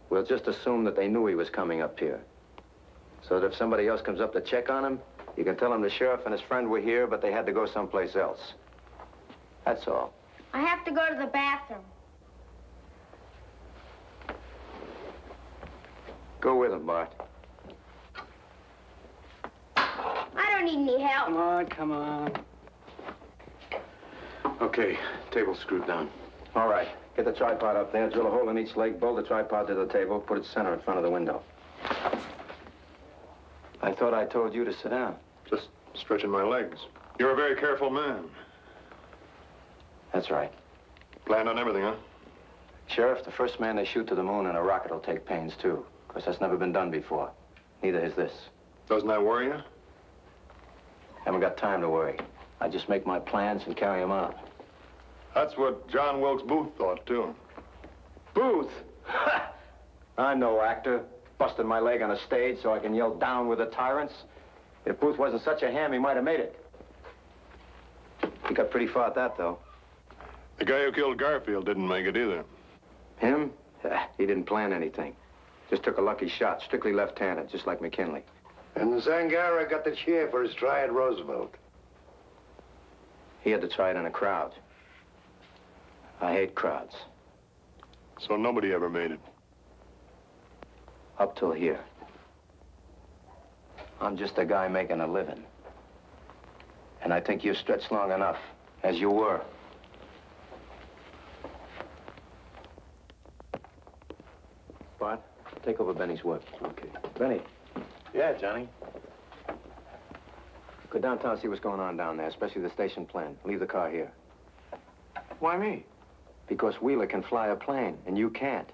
Speaker 11: We'll just assume that they knew he was coming up here. So that if somebody else comes up to check on him, you can tell him the sheriff and his friend were here, but they had to go someplace else. That's all.
Speaker 4: I have to go to the bathroom.
Speaker 11: Go with him, Bart.
Speaker 4: I don't need any help.
Speaker 14: Come on. Okay, table's screwed down.
Speaker 11: All right. Get the tripod up there, drill a hole in each leg, bolt the tripod to the table, put it center in front of the window. I thought I told you to sit down.
Speaker 3: Just stretching my legs. You're a very careful man.
Speaker 11: That's right.
Speaker 3: Planned on everything, huh?
Speaker 11: Sheriff, the first man they shoot to the moon in a rocket will take pains, too. Because that's never been done before. Neither has this.
Speaker 3: Doesn't that worry you?
Speaker 11: Haven't got time to worry. I just make my plans and carry them out.
Speaker 3: That's what John Wilkes Booth thought, too.
Speaker 11: Booth? I'm no actor. Busted my leg on a stage so I can yell down with the tyrants. If Booth wasn't such a ham, he might have made it. He got pretty far at that, though.
Speaker 3: The guy who killed Garfield didn't make it either.
Speaker 11: Him? He didn't plan anything. Just took a lucky shot, strictly left-handed, just like McKinley.
Speaker 15: And Zangara got the cheer for his try at Roosevelt.
Speaker 11: He had to try it in a crowd. I hate crowds.
Speaker 3: So nobody ever made it.
Speaker 11: Up till here. I'm just a guy making a living. And I think you've stretched long enough, as you were. What? take over Benny's work.
Speaker 14: Okay.
Speaker 11: Benny,
Speaker 14: Yeah, Johnny.
Speaker 11: go downtown, see what's going on down there, especially the station plan. Leave the car here.
Speaker 14: Why me?
Speaker 11: Because Wheeler can fly a plane, and you can't.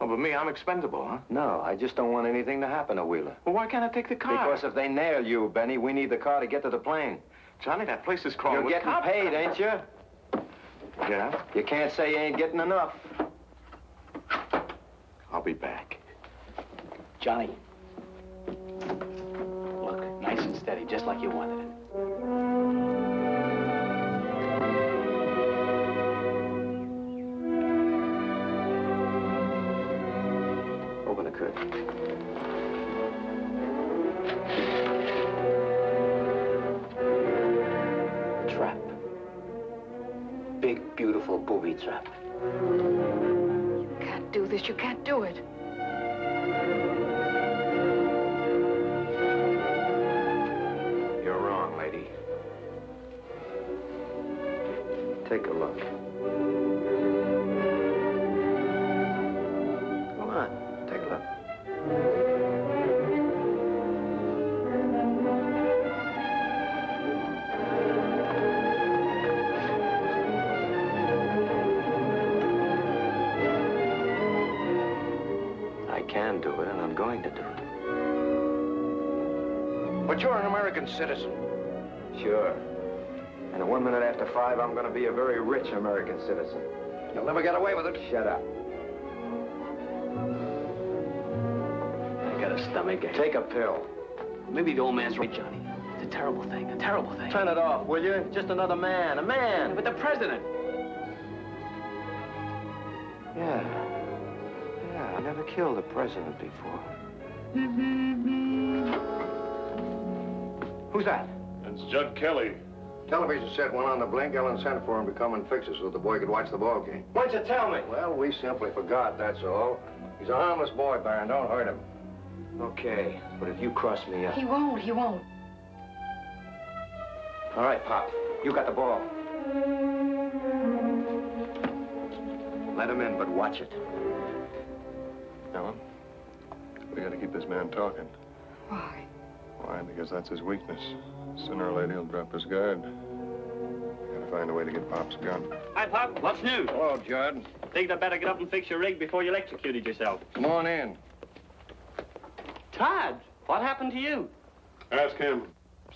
Speaker 14: Oh, but me, I'm expendable, huh?
Speaker 11: No, I just don't want anything to happen to Wheeler.
Speaker 14: Well, why can't I take the car?
Speaker 11: Because if they nail you, Benny, we need the car to get to the plane.
Speaker 14: Johnny, that place is crawling
Speaker 11: You're
Speaker 14: with
Speaker 11: getting
Speaker 14: cops.
Speaker 11: paid, ain't you?
Speaker 14: Yeah?
Speaker 11: You can't say you ain't getting enough.
Speaker 14: I'll be back.
Speaker 1: Johnny. Look, nice and steady, just like you wanted it.
Speaker 11: Open the curtain. Trap. Big, beautiful booby trap.
Speaker 5: You can't do this. You can't do it.
Speaker 11: You're wrong, lady. Take a look. Come on, take a look. I can do it, and I'm going to do it.
Speaker 10: But you're an American citizen.
Speaker 11: Sure. And at 1 minute after 5, I'm going to be a very rich American citizen.
Speaker 10: You'll never get away with it.
Speaker 11: Shut up.
Speaker 1: I got a stomach ache.
Speaker 11: Take a pill.
Speaker 1: Maybe the old man's right, Johnny. It's a terrible thing, a terrible thing.
Speaker 11: Turn it off, will you? Just another man, a man.
Speaker 1: But the president.
Speaker 11: Yeah. Yeah, I never killed a president before. Who's that?
Speaker 9: It's Judd Kelly.
Speaker 10: Television set went on the blink. Ellen sent for him to come and fix it so the boy could watch the ball game.
Speaker 11: Why'd you tell me?
Speaker 10: Well, we simply forgot, that's all. He's a harmless boy, Baron. Don't hurt him.
Speaker 11: Okay, but if you cross me up...
Speaker 5: He won't. He won't.
Speaker 11: All right, Pop. You got the ball. Let him in, but watch it.
Speaker 9: Ellen, we gotta keep this man talking.
Speaker 5: Why?
Speaker 9: Why? Because that's his weakness. Sooner or later, he'll drop his guard. We gotta find a way to get Pop's gun.
Speaker 16: Hi, Pop. What's new?
Speaker 10: Hello, Judd.
Speaker 16: Think I'd better get up and fix your rig before you electrocuted yourself.
Speaker 10: Come on in.
Speaker 16: Todd, what happened to you?
Speaker 9: Ask him.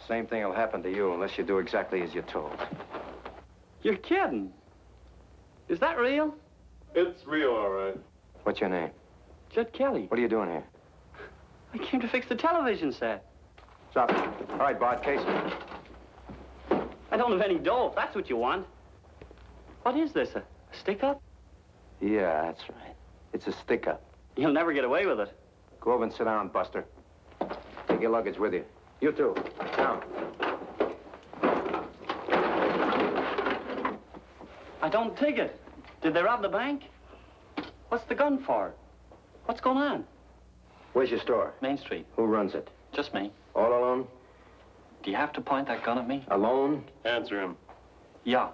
Speaker 11: Same thing will happen to you unless you do exactly as you're told.
Speaker 16: You're kidding. Is that real?
Speaker 9: It's real, all right.
Speaker 11: What's your name?
Speaker 16: Judd Kelly.
Speaker 11: What are you doing here?
Speaker 16: I came to fix the television set.
Speaker 11: Stop it. All right, Bart, case me.
Speaker 16: I don't have any dough, if that's what you want. What is this, a stick-up?
Speaker 11: Yeah, that's right. It's a stick-up.
Speaker 16: You'll never get away with it.
Speaker 11: Go over and sit down, Buster. Take your luggage with you. You too. Down.
Speaker 16: I don't dig it. Did they rob the bank? What's the gun for? What's going on?
Speaker 11: Where's your store?
Speaker 16: Main Street.
Speaker 11: Who runs it?
Speaker 16: Just me.
Speaker 11: All alone?
Speaker 16: Do you have to point that gun at me?
Speaker 11: Alone?
Speaker 9: Answer him.
Speaker 16: Yeah,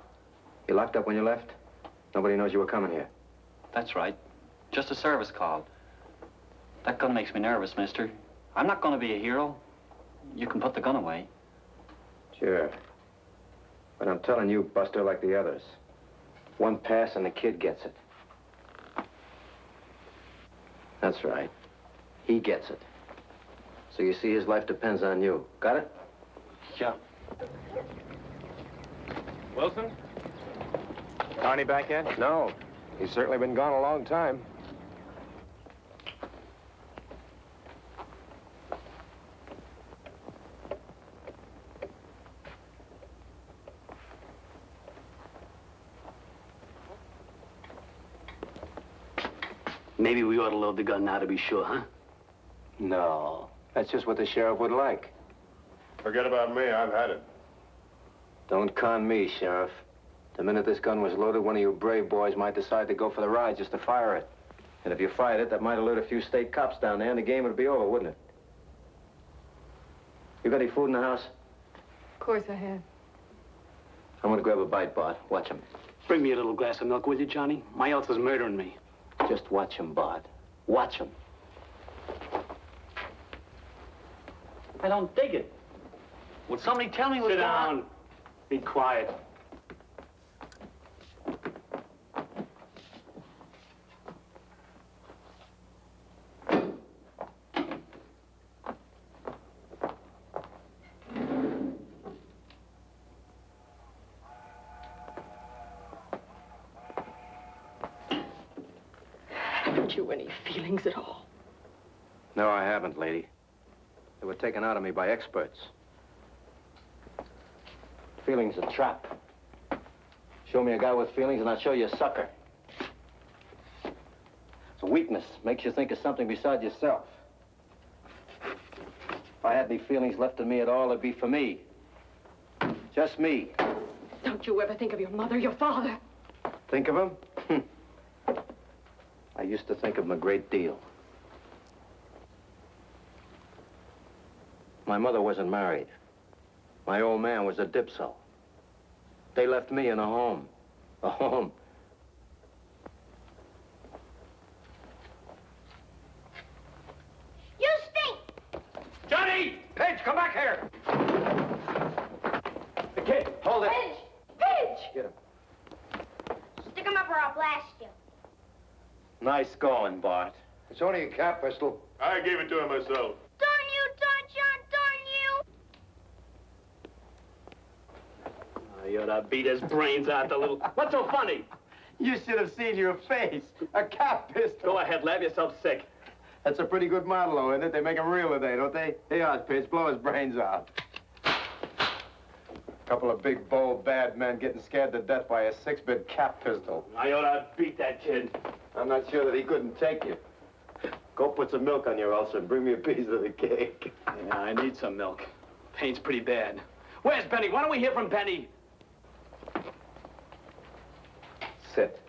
Speaker 11: You locked up when you left? Nobody knows you were coming here.
Speaker 16: that's right. Just a service call. That gun makes me nervous, mister. I'm not going to be a hero. You can put the gun away.
Speaker 11: Sure. But I'm telling you, Buster, like the others. One pass and the kid gets it. That's right. He gets it. So you see, his life depends on you. Got it?
Speaker 16: Yeah.
Speaker 14: Wilson? Charney back yet?
Speaker 10: No. He's certainly been gone a long time.
Speaker 1: Maybe we ought to load the gun now to be sure, huh?
Speaker 11: No. That's just what the sheriff would like.
Speaker 9: Forget about me. I've had it.
Speaker 11: Don't con me, Sheriff. The minute this gun was loaded, one of you brave boys might decide to go for the ride just to fire it. And if you fired it, that might alert a few state cops down there, and the game would be over, wouldn't it? You got any food in the house?
Speaker 5: Of course I have.
Speaker 11: I'm gonna grab a bite, Bart. Watch him.
Speaker 1: Bring me a little glass of milk, will you, Johnny? My health is murdering me.
Speaker 11: Just watch him, Bart. Watch him.
Speaker 16: I don't dig it. Would somebody tell me what's
Speaker 7: Sit
Speaker 16: going on?
Speaker 7: down. Be quiet.
Speaker 5: Haven't you any feelings at all?
Speaker 10: No, I haven't, lady. They were taken out of me by experts. Feelings a trap. Show me a guy with feelings and I'll show you a sucker. It's a weakness. Makes you think of something besides yourself. If I had any feelings left in me at all, it'd be for me. Just me.
Speaker 5: Don't you ever think of your mother, your father?
Speaker 10: Think of him? I used to think of him a great deal. My mother wasn't married. My old man was a dipso. They left me in a home. A home.
Speaker 4: You stink!
Speaker 10: Johnny! Pidge, come back here! The kid, hold it.
Speaker 4: Pidge! Pidge!
Speaker 10: Get him.
Speaker 4: Stick him up or I'll blast you.
Speaker 10: Nice going, Bart. It's only a cap pistol.
Speaker 3: I gave it to him myself.
Speaker 4: Darn you, Don John, darn you!
Speaker 7: Oh, you ought to beat his brains out, the little... What's so funny?
Speaker 10: You should have seen your face. A cap pistol.
Speaker 7: Go ahead, lab yourself sick.
Speaker 10: That's a pretty good model, though, isn't it? They make them real today, don't they? Hey, Pidge, blow his brains out. Couple of big, bold, bad men getting scared to death by a 6-bit cap pistol.
Speaker 7: I ought to beat that kid.
Speaker 10: I'm not sure that he couldn't take you. Go put some milk on your ulcer and bring me a piece of the cake.
Speaker 7: Yeah, I need some milk. Pain's pretty bad. Where's Benny? Why don't we hear from Benny?
Speaker 10: Sit.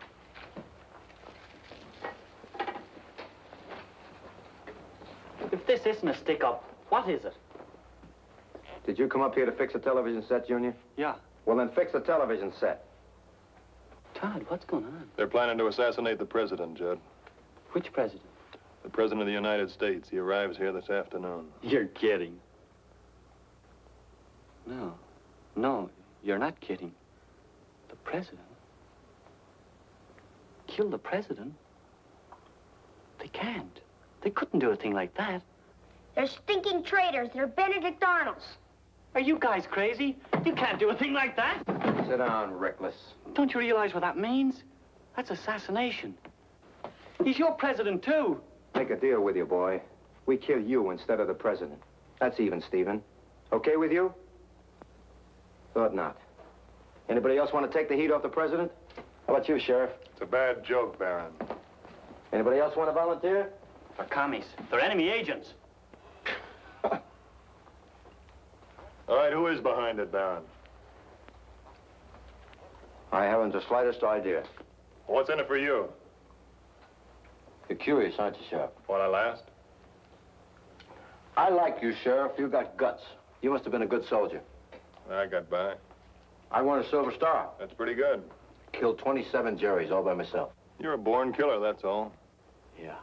Speaker 16: If this isn't a stick-up, what is it?
Speaker 10: Did you come up here to fix a television set, Junior?
Speaker 16: Yeah.
Speaker 10: Well, then fix the television set.
Speaker 16: Todd, what's going on?
Speaker 2: They're planning to assassinate the president, Judd.
Speaker 16: Which president?
Speaker 2: The president of the United States. He arrives here this afternoon.
Speaker 16: You're kidding. No. No, you're not kidding. The president? Kill the president? They can't. They couldn't do a thing like that.
Speaker 4: They're stinking traitors. They're Benedict Arnolds.
Speaker 16: Are you guys crazy? You can't do a thing like that.
Speaker 10: Sit down, reckless.
Speaker 16: Don't you realize what that means? That's assassination. He's your president, too.
Speaker 10: Make a deal with you, boy. We kill you instead of the president. That's even, Stephen. Okay with you? Thought not. Anybody else want to take the heat off the president? How about you, Sheriff?
Speaker 2: It's a bad joke, Baron.
Speaker 10: Anybody else want to volunteer?
Speaker 16: For commies. They're enemy agents.
Speaker 2: All right, who is behind it, Baron?
Speaker 10: I haven't the slightest idea.
Speaker 2: What's in it for you?
Speaker 10: You're curious, aren't you, Sheriff?
Speaker 2: What, I last?
Speaker 10: I like you, Sheriff. You got guts. You must have been a good soldier.
Speaker 2: I got by.
Speaker 10: I won a Silver Star.
Speaker 2: That's pretty good.
Speaker 10: Killed 27 Jerrys all by myself.
Speaker 2: You're a born killer, that's all.
Speaker 10: Yeah.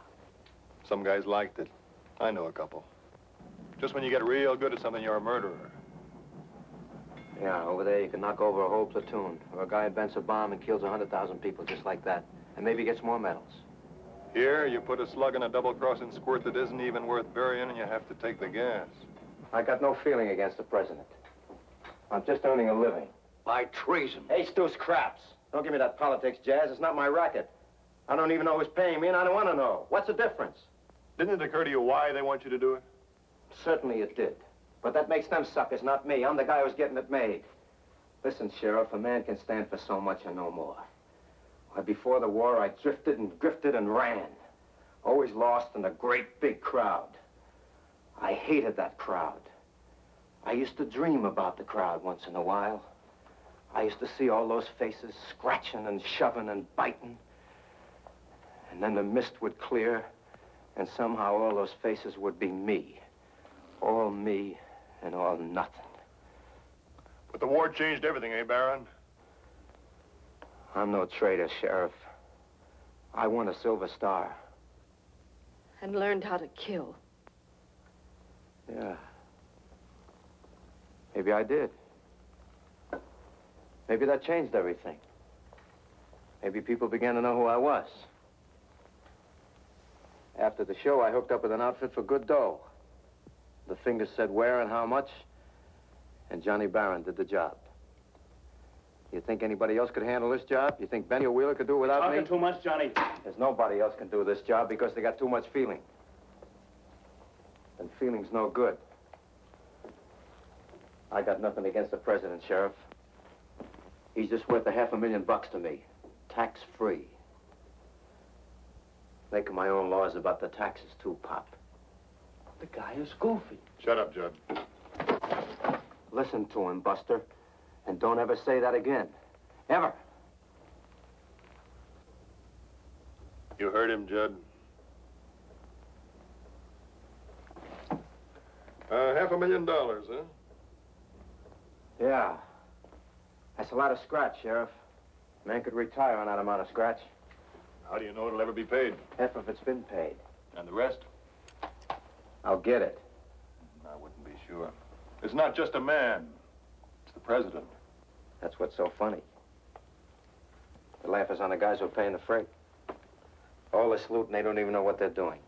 Speaker 2: Some guys liked it. I know a couple. Just when you get real good at something, you're a murderer.
Speaker 10: Yeah, over there you can knock over a whole platoon. Or a guy invents a bomb and kills 100,000 people just like that. And maybe gets more medals.
Speaker 2: Here, you put a slug in a double-crossing squirt that isn't even worth burying, and you have to take the gas.
Speaker 10: I got no feeling against the president. I'm just earning a living.
Speaker 15: By treason.
Speaker 10: Hey, Stu Scraps. Don't give me that politics, Jazz. It's not my racket. I don't even know who's paying me, and I don't want to know. What's the difference?
Speaker 2: Didn't it occur to you why they want you to do it?
Speaker 10: Certainly it did. But that makes them suckers, not me. I'm the guy who's getting it made. Listen, Sheriff, a man can stand for so much and no more. Why, before the war, I drifted and drifted and ran. Always lost in a great big crowd. I hated that crowd. I used to dream about the crowd once in a while. I used to see all those faces scratching and shoving and biting. And then the mist would clear, and somehow all those faces would be me. All me and all nothing.
Speaker 2: But the war changed everything, eh, Baron?
Speaker 10: I'm no traitor, Sheriff. I won a Silver Star.
Speaker 5: And learned how to kill.
Speaker 10: Yeah.
Speaker 11: Maybe I did. Maybe that changed everything. Maybe people began to know who I was. After the show, I hooked up with an outfit for good dough. The fingers said where and how much, and Johnny Barron did the job. You think anybody else could handle this job? You think Benny or Wheeler could do it without me?
Speaker 17: Talking too much, Johnny.
Speaker 11: There's nobody else can do this job because they got too much feeling. And feeling's no good. I got nothing against the president, Sheriff. He's just worth $500,000 to me, tax-free. Making my own laws about the taxes, too, Pop.
Speaker 17: The guy is goofy.
Speaker 9: Shut up, Judd.
Speaker 11: Listen to him, Buster, and don't ever say that again. Ever.
Speaker 9: You heard him, Judd. $500,000, huh?
Speaker 11: Yeah. That's a lot of scratch, Sheriff. Man could retire on that amount of scratch.
Speaker 2: How do you know it'll ever be paid?
Speaker 11: Half of it's been paid.
Speaker 2: And the rest?
Speaker 11: I'll get it.
Speaker 2: I wouldn't be sure. It's not just a man. It's the president.
Speaker 11: That's what's so funny. The laugh is on the guys who are paying the freight. All this loot and they don't even know what they're doing.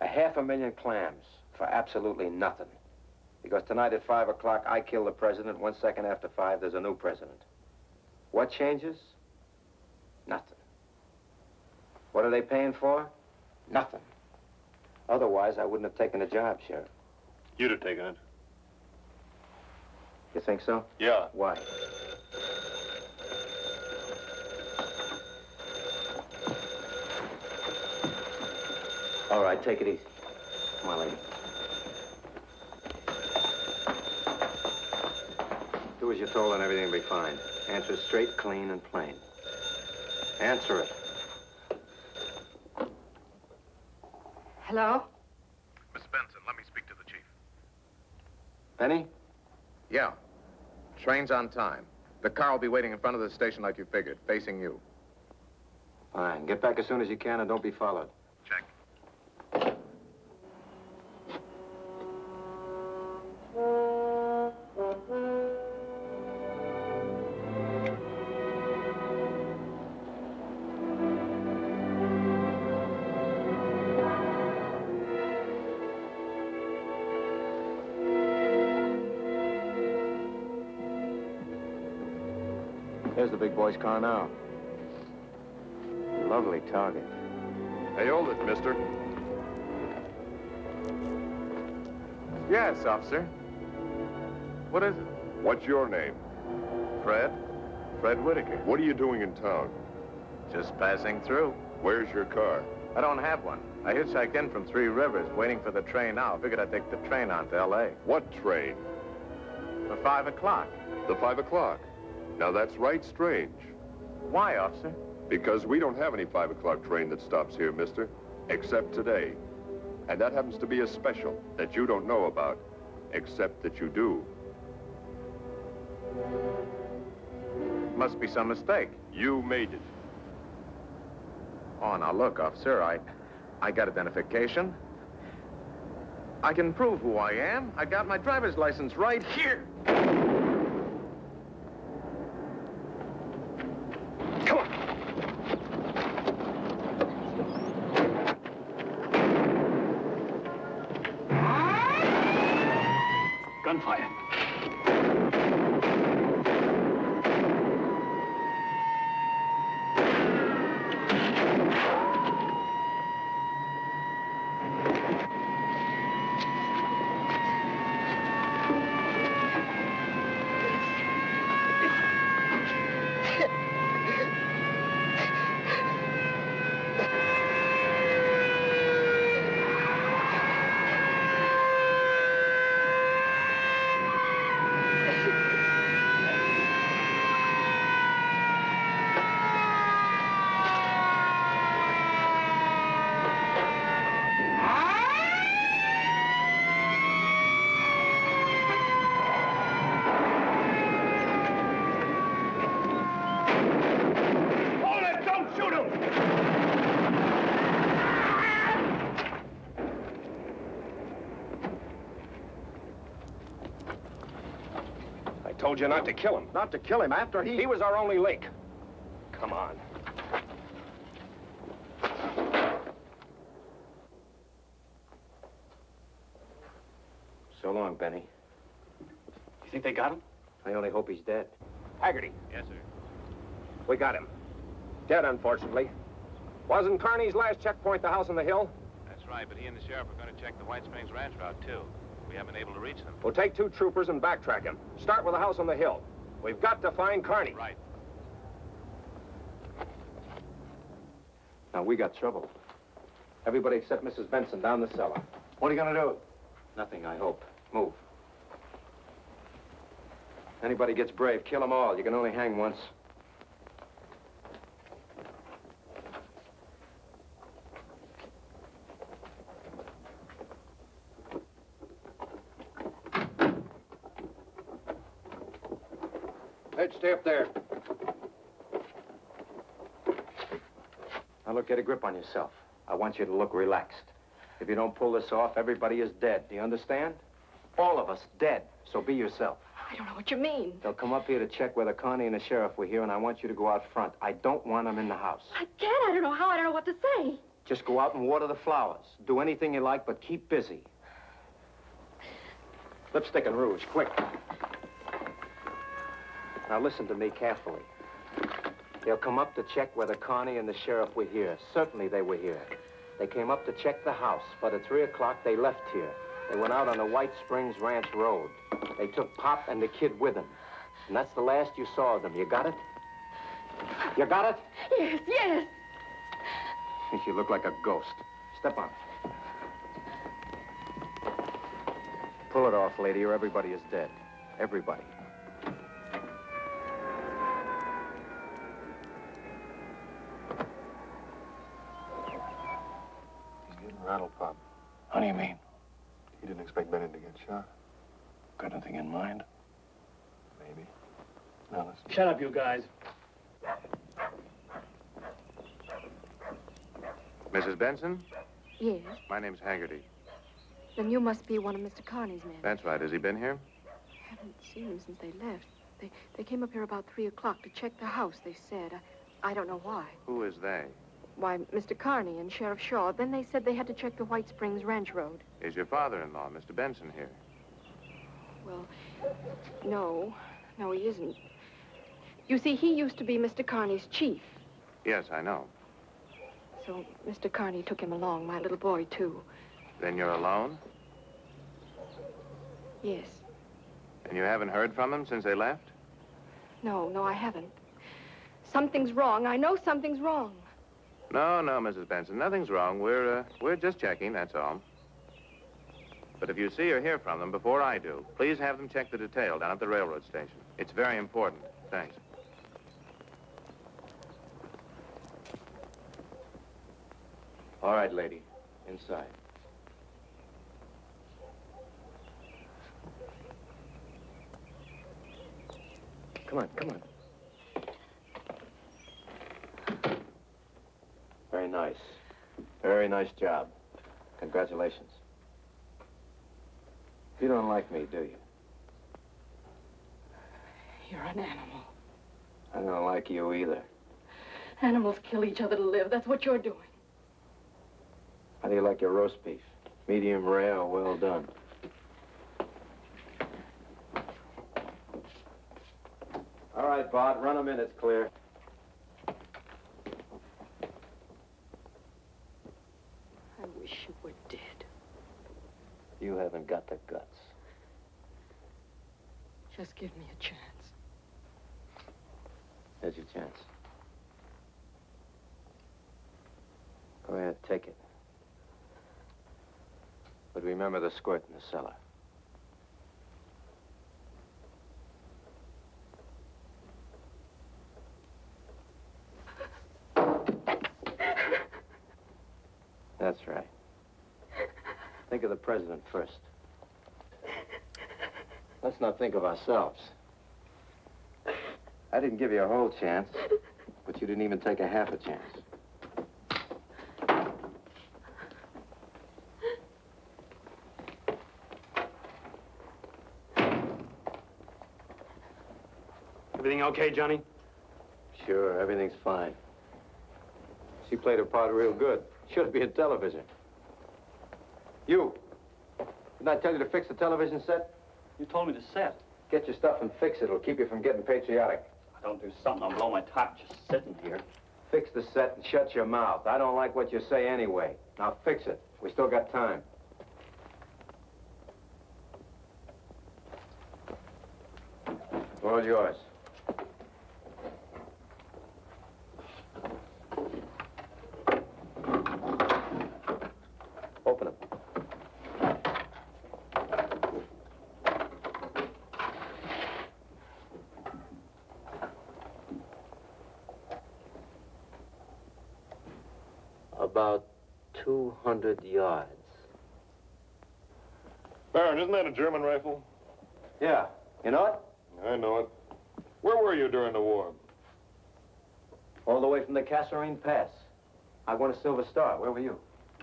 Speaker 11: $500,000 clams for absolutely nothing. Because tonight at 5 o'clock, I kill the president. 1 second after 5, there's a new president. What changes? Nothing. What are they paying for? Nothing. Otherwise, I wouldn't have taken the job, Sheriff.
Speaker 2: You'd have taken it.
Speaker 11: You think so?
Speaker 2: Yeah.
Speaker 11: Why? All right, take it easy. Come on, lady. Do as you're told and everything will be fine. Answer straight, clean, and plain. Answer it.
Speaker 5: Hello?
Speaker 9: Miss Benson, let me speak to the chief.
Speaker 11: Benny?
Speaker 18: Yeah. Train's on time. The car will be waiting in front of the station like you figured, facing you.
Speaker 11: Fine. Get back as soon as you can and don't be followed.
Speaker 9: Check.
Speaker 11: Here's the big boy's car now. Lovely target.
Speaker 2: Hey, hold it, mister.
Speaker 18: Yes, officer. What is it?
Speaker 9: What's your name?
Speaker 18: Fred? Fred Whitaker.
Speaker 9: What are you doing in town?
Speaker 18: Just passing through.
Speaker 9: Where's your car?
Speaker 18: I don't have one. I hitchhiked in from 3 Rivers, waiting for the train now. Figured I'd take the train on to L.A.
Speaker 9: What train?
Speaker 18: For 5 o'clock.
Speaker 9: The 5 o'clock. Now, that's right strange.
Speaker 18: Why, officer?
Speaker 9: Because we don't have any 5 o'clock train that stops here, mister, except today. And that happens to be a special that you don't know about, except that you do.
Speaker 18: Must be some mistake.
Speaker 9: You made it.
Speaker 18: Oh, now look, officer, I got identification. I can prove who I am. I got my driver's license right here. Come on.
Speaker 1: Gunfire.
Speaker 19: Told you not to kill him.
Speaker 11: Not to kill him after he...
Speaker 19: He was our only link. Come on.
Speaker 10: So long, Benny.
Speaker 16: You think they got him?
Speaker 10: I only hope he's dead.
Speaker 19: Haggerty.
Speaker 12: Yes, sir.
Speaker 19: We got him. Dead, unfortunately. Wasn't Carney's last checkpoint the house on the hill?
Speaker 12: That's right, but he and the sheriff are going to check the White Springs Ranch route, too. We haven't been able to reach them.
Speaker 19: We'll take 2 troopers and backtrack him. Start with the house on the hill. We've got to find Carney.
Speaker 12: Right.
Speaker 10: Now, we got trouble. Everybody except Mrs. Benson down the cellar.
Speaker 11: What are you gonna do?
Speaker 10: Nothing, I hope. Move. Anybody gets brave, kill them all. You can only hang once.
Speaker 11: Ed, stay up there.
Speaker 10: Now, look, get a grip on yourself. I want you to look relaxed. If you don't pull this off, everybody is dead. Do you understand? All of us dead. So be yourself.
Speaker 5: I don't know what you mean.
Speaker 10: They'll come up here to check whether Connie and the sheriff were here, and I want you to go out front. I don't want them in the house.
Speaker 5: I can't. I don't know how. I don't know what to say.
Speaker 10: Just go out and water the flowers. Do anything you like, but keep busy. Lipstick and rouge, quick. Now listen to me carefully. They'll come up to check whether Connie and the sheriff were here. Certainly they were here. They came up to check the house, but at 3 o'clock they left here. They went out on the White Springs Ranch Road. They took Pop and the kid with them. And that's the last you saw of them. You got it? You got it?
Speaker 5: Yes, yes.
Speaker 10: You look like a ghost. Step on. Pull it off, lady, or everybody is dead. Everybody.
Speaker 9: He's getting rattled, Pop.
Speaker 11: How do you mean?
Speaker 9: He didn't expect Benny to get shot.
Speaker 11: Got anything in mind?
Speaker 9: Maybe. Now listen.
Speaker 17: Shut up, you guys.
Speaker 12: Mrs. Benson?
Speaker 5: Yes.
Speaker 12: My name's Haggerty.
Speaker 5: Then you must be one of Mr. Carney's men.
Speaker 12: That's right. Has he been here?
Speaker 5: I haven't seen him since they left. They came up here about 3 o'clock to check the house, they said. I don't know why.
Speaker 12: Who is they?
Speaker 5: Why, Mr. Carney and Sheriff Shaw. Then they said they had to check the White Springs Ranch Road.
Speaker 12: Is your father-in-law, Mr. Benson, here?
Speaker 5: Well, no. No, he isn't. You see, he used to be Mr. Carney's chief.
Speaker 12: Yes, I know.
Speaker 5: So Mr. Carney took him along, my little boy, too.
Speaker 12: Then you're alone?
Speaker 5: Yes.
Speaker 12: And you haven't heard from them since they left?
Speaker 5: No, I haven't. Something's wrong. I know something's wrong.
Speaker 12: No, Mrs. Benson. Nothing's wrong. We're just checking, that's all. But if you see or hear from them before I do, please have them check the detail down at the railroad station. It's very important. Thanks.
Speaker 10: All right, lady. Inside. Come on, come on. Very nice. Very nice job. Congratulations. You don't like me, do you?
Speaker 5: You're an animal.
Speaker 10: I don't like you either.
Speaker 5: Animals kill each other to live. That's what you're doing.
Speaker 10: How do you like your roast beef? Medium rare or well done? All right, Bart, run 'em in. It's clear.
Speaker 5: I wish you were dead.
Speaker 10: You haven't got the guts.
Speaker 5: Just give me a chance.
Speaker 10: Here's your chance. Go ahead, take it. But remember the squirt in the cellar. That's right. Think of the president first. Let's not think of ourselves. I didn't give you a whole chance, but you didn't even take a half a chance.
Speaker 17: Everything okay, Johnny?
Speaker 10: Sure, everything's fine. She played her part real good. Should be in television. You. Didn't I tell you to fix the television set?
Speaker 16: You told me to set.
Speaker 10: Get your stuff and fix it. It'll keep you from getting patriotic.
Speaker 16: I don't do something, I'll blow my top just sitting here.
Speaker 10: Fix the set and shut your mouth. I don't like what you say anyway. Now fix it. We still got time. All yours. Open them. About 200 yards.
Speaker 2: Baron, isn't that a German rifle?
Speaker 10: Yeah. You know it?
Speaker 2: I know it. Where were you during the war?
Speaker 10: All the way from the Kasserine Pass. I won a Silver Star. Where were you?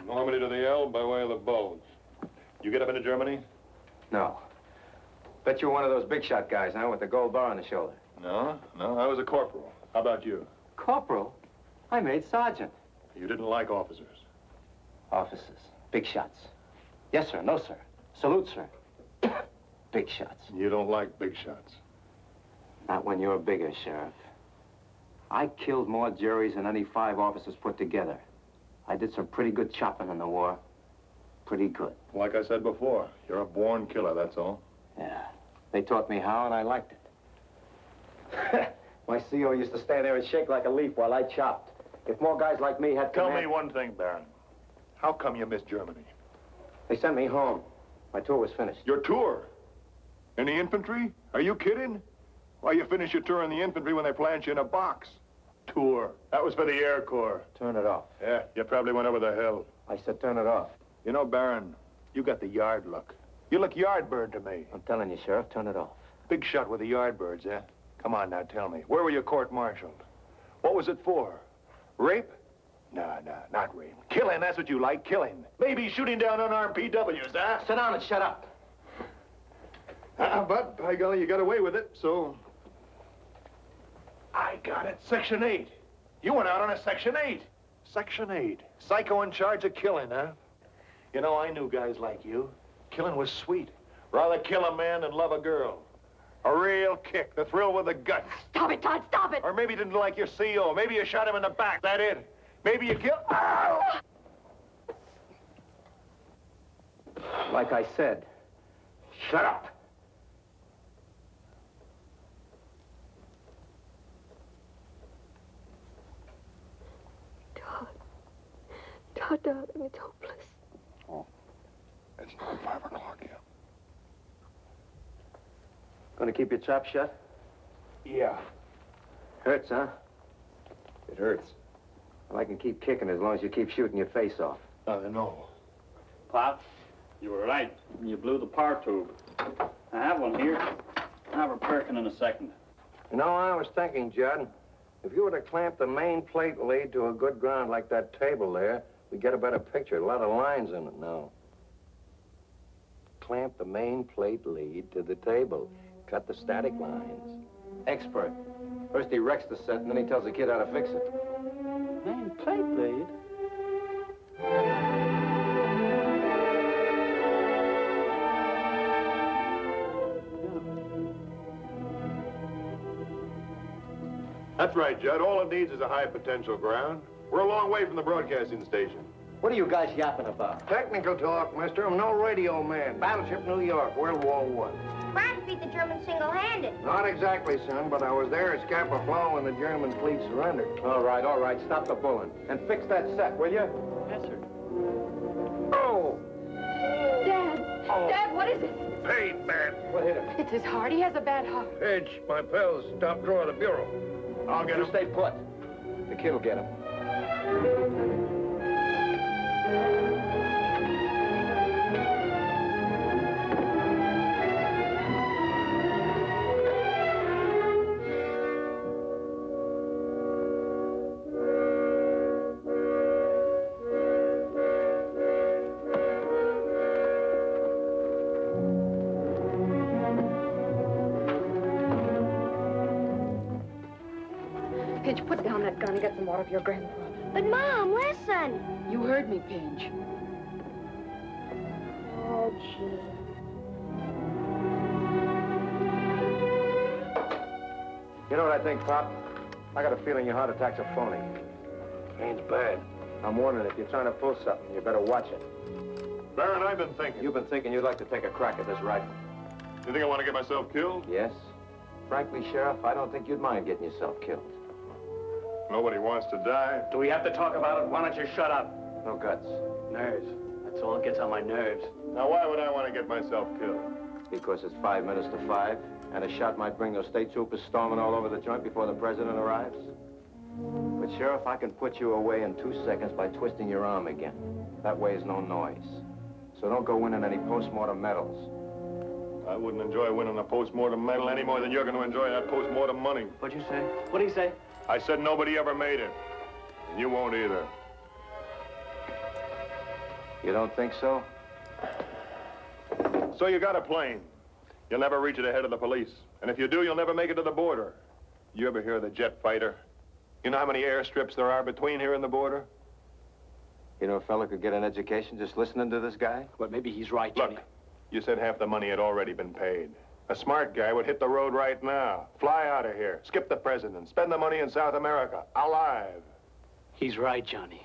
Speaker 2: Normandy to the Elbe by way of the Bulge. You get up into Germany?
Speaker 10: No. Bet you're one of those big shot guys, huh, with the gold bar on the shoulder.
Speaker 2: No, I was a corporal. How about you?
Speaker 10: Corporal? I made sergeant.
Speaker 2: You didn't like officers?
Speaker 10: Officers. Big shots. Yes, sir. No, sir. Salute, sir. Big shots.
Speaker 2: You don't like big shots?
Speaker 10: Not when you're bigger, Sheriff. I killed more juries than any 5 officers put together. I did some pretty good chopping in the war. Pretty good.
Speaker 2: Like I said before, you're a born killer, that's all.
Speaker 10: Yeah. They taught me how, and I liked it. My CO used to stand there and shake like a leaf while I chopped. If more guys like me had
Speaker 2: Tell me one thing, Baron. How come you missed Germany?
Speaker 10: They sent me home. My tour was finished.
Speaker 2: Your tour? In the infantry? Are you kidding? Why, you finish your tour in the infantry when they plant you in a box. Tour. That was for the Air Corps.
Speaker 10: Turn it off.
Speaker 2: Yeah, you probably went over the hill.
Speaker 10: I said turn it off.
Speaker 2: You know, Baron, you got the yard look. You look yardbird to me.
Speaker 10: I'm telling you, Sheriff, turn it off.
Speaker 2: Big shot with the yardbirds, eh? Come on now, tell me. Where were you court-martialed? What was it for? Rape? No, not rape. Killing, that's what you like, killing. Maybe shooting down unarmed PWs, huh?
Speaker 10: Sit down and shut up.
Speaker 2: But, by golly, you got away with it, so... I got it. Section 8. You went out on a Section 8. Section 8. Psycho in charge of killing, huh? You know, I knew guys like you. Killing was sweet. Rather kill a man than love a girl. A real kick, the thrill with the guts.
Speaker 5: Stop it, Todd, stop it!
Speaker 2: Or maybe you didn't like your CO. Maybe you shot him in the back, that it? Maybe you killed... Ow!
Speaker 10: Like I said, shut up.
Speaker 5: Todd, darling, it's hopeless.
Speaker 2: Oh, it's not 5 o'clock yet.
Speaker 10: Gonna keep your trap shut?
Speaker 2: Yeah.
Speaker 10: Hurts, huh?
Speaker 2: It hurts.
Speaker 10: Well, I can keep kicking as long as you keep shooting your face off.
Speaker 2: No.
Speaker 16: Pop, you were right. You blew the power tube. I have one here. I'll have her perking in a second.
Speaker 11: You know, I was thinking, Judd, if you were to clamp the main plate lead to a good ground like that table there, we'd get a better picture. A lot of lines in it now. Clamp the main plate lead to the table. Cut the static lines.
Speaker 10: Expert. First he wrecks the set, and then he tells the kid how to fix it.
Speaker 16: Main plate lead?
Speaker 2: That's right, Judd. All it needs is a high potential ground. We're a long way from the broadcasting station.
Speaker 10: What are you guys yapping about?
Speaker 11: Technical talk, mister. I'm no radio man. Battleship New York, World War I.
Speaker 4: France beat the Germans single-handed.
Speaker 11: Not exactly, son, but I was there at Scapa Flow when the German fleet surrendered.
Speaker 10: All right. Stop the bulling. And fix that set, will you?
Speaker 16: Yes, sir.
Speaker 11: Oh!
Speaker 5: Dad!
Speaker 11: Oh.
Speaker 5: Dad, what is it?
Speaker 11: Pain, man.
Speaker 10: What hit him?
Speaker 5: It's his heart. He has a bad heart.
Speaker 11: Edge, my pals, top drawer of the bureau.
Speaker 2: I'll get
Speaker 10: You
Speaker 2: him.
Speaker 10: stay put. The kid'll get him.
Speaker 5: Pinch, put down that gun and get some water for your grandfather.
Speaker 4: But, Mom, listen.
Speaker 5: You heard me, Pinch.
Speaker 4: Oh, gee.
Speaker 11: You know what I think, Pop? I got a feeling your heart attack's a phony.
Speaker 2: Ain't bad.
Speaker 11: I'm warning, if you're trying to pull something, you better watch it.
Speaker 3: Baron, I've been thinking.
Speaker 11: You've been thinking you'd like to take a crack at this rifle.
Speaker 3: You think I want to get myself killed?
Speaker 11: Yes. Frankly, Sheriff, I don't think you'd mind getting yourself killed.
Speaker 3: Nobody wants to die.
Speaker 17: Do we have to talk about it? Why don't you shut up?
Speaker 11: No guts.
Speaker 17: Nerves. That's all that gets on my nerves.
Speaker 3: Now, why would I want to get myself killed?
Speaker 11: Because it's 5 minutes to 5, and a shot might bring those state troopers storming all over the joint before the president arrives. But, Sheriff, I can put you away in 2 seconds by twisting your arm again. That way is no noise. So don't go winning any post-mortem medals.
Speaker 3: I wouldn't enjoy winning a post-mortem medal any more than you're going to enjoy that post-mortem money.
Speaker 17: What'd you say? What'd he say?
Speaker 3: I said nobody ever made it. And you won't either.
Speaker 11: You don't think so?
Speaker 3: So you got a plane. You'll never reach it ahead of the police. And if you do, you'll never make it to the border. You ever hear of the jet fighter? You know how many airstrips there are between here and the border?
Speaker 11: You know, a fella could get an education just listening to this guy?
Speaker 17: But maybe he's right, Johnny.
Speaker 3: Look, you said half the money had already been paid. A smart guy would hit the road right now, fly out of here, skip the president, spend the money in South America, alive.
Speaker 17: He's right, Johnny.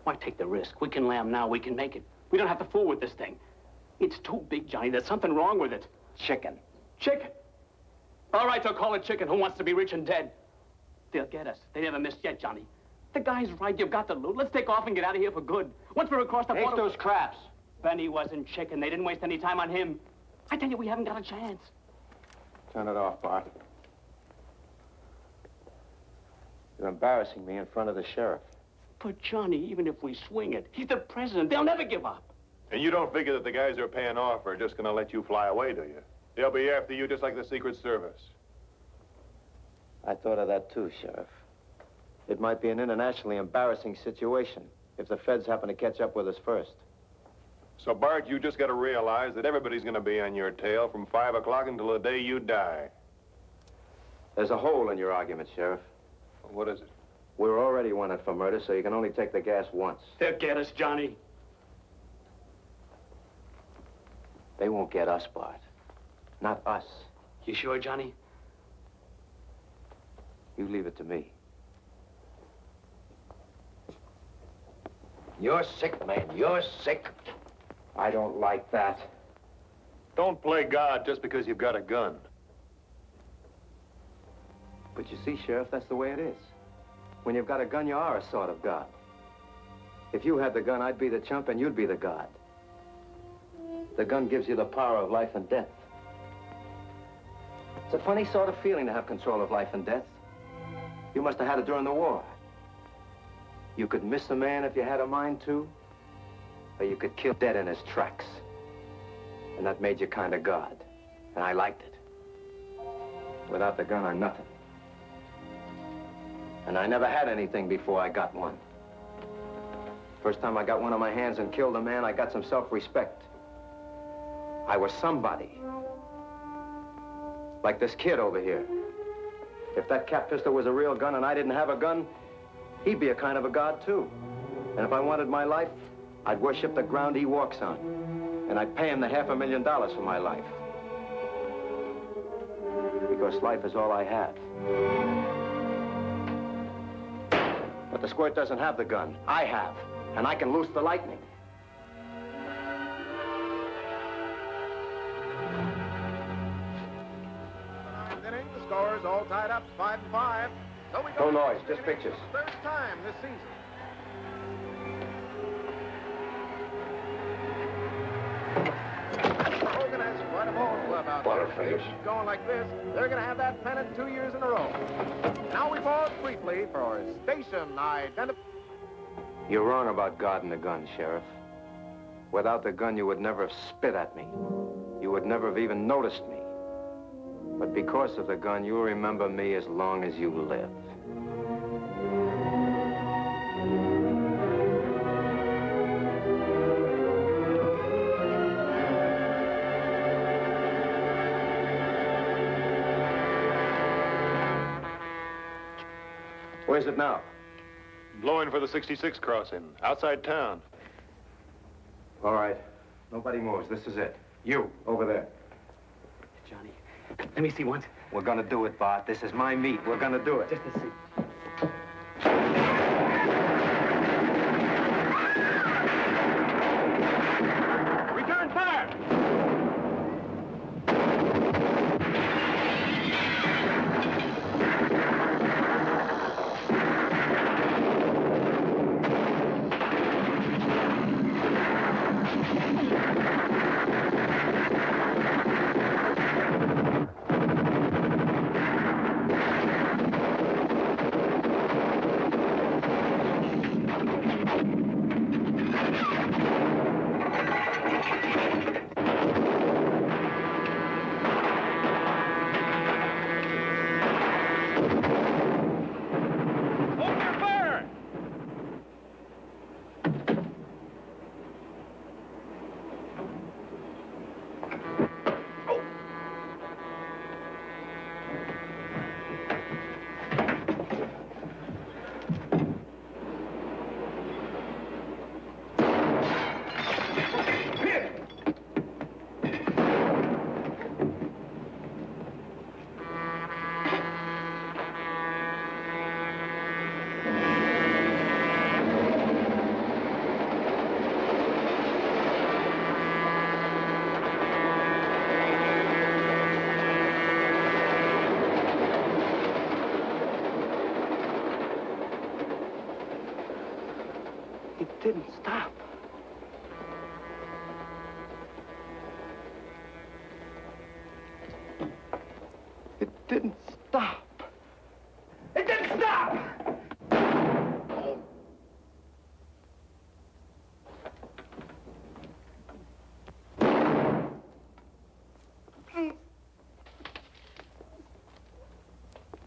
Speaker 17: Why take the risk? We can lamb now, we can make it. We don't have to fool with this thing. It's too big, Johnny. There's something wrong with it.
Speaker 11: Chicken.
Speaker 17: Chicken? All right, they'll call it chicken. Who wants to be rich and dead? They'll get us. They never missed yet, Johnny. The guy's right. You've got to loot. Let's take off and get out of here for good. Once we're across the border...
Speaker 11: those craps.
Speaker 17: Benny wasn't chicken. They didn't waste any time on him. I tell you, we haven't got a chance.
Speaker 11: Turn it off, Bart. You're embarrassing me in front of the sheriff.
Speaker 17: But, Johnny, even if we swing it, he's the president. They'll never give up.
Speaker 3: And you don't figure that the guys they're paying off are just going to let you fly away, do you? They'll be after you just like the Secret Service.
Speaker 11: I thought of that too, Sheriff. It might be an internationally embarrassing situation if the feds happen to catch up with us first.
Speaker 3: So, Bart, you just got to realize that everybody's going to be on your tail from 5 o'clock until the day you die.
Speaker 11: There's a hole in your argument, Sheriff.
Speaker 3: What is it?
Speaker 11: We're already wanted for murder, so you can only take the gas once.
Speaker 17: They'll get us, Johnny.
Speaker 11: They won't get us, Bart. Not us.
Speaker 17: You sure, Johnny?
Speaker 11: You leave it to me.
Speaker 15: You're sick, man. You're sick.
Speaker 11: I don't like that.
Speaker 3: Don't play God just because you've got a gun.
Speaker 11: But you see, Sheriff, that's the way it is. When you've got a gun, you are a sort of God. If you had the gun, I'd be the chump and you'd be the God. The gun gives you the power of life and death. It's a funny sort of feeling to have control of life and death. You must have had it during the war. You could miss a man if you had a mind to, or you could kill dead in his tracks. And that made you kind of God. And I liked it. Without the gun, I'm nothing. And I never had anything before I got one. First time I got one on my hands and killed a man, I got some self-respect. I was somebody. Like this kid over here. If that cap pistol was a real gun and I didn't have a gun, he'd be a kind of a god, too. And if I wanted my life, I'd worship the ground he walks on. And I'd pay him the $500,000 for my life. Because life is all I have. But the squirt doesn't have the gun. I have. And I can loose the lightning.
Speaker 2: Inning, the score's all tied up, 5-5. So we
Speaker 11: No noise, just pictures.
Speaker 2: Third time this season. Hogan has quite a ball club out there. If they keep going like this, they're going to have that pennant 2 years in a row. Now we pause briefly for station identification.
Speaker 11: You're wrong about God and the gun, Sheriff. Without the gun, you would never have spit at me. You would never have even noticed me. But because of the gun, you'll remember me as long as you live. Where's it now?
Speaker 13: Blowing for the 66 crossing, outside town.
Speaker 11: All right. Nobody moves. This is it. You, over there.
Speaker 17: Johnny, let me see once.
Speaker 11: We're gonna do it, Bart. This is my meat. We're gonna do it.
Speaker 17: Just to see.
Speaker 13: Return fire!
Speaker 17: It didn't stop. It didn't stop. It didn't stop!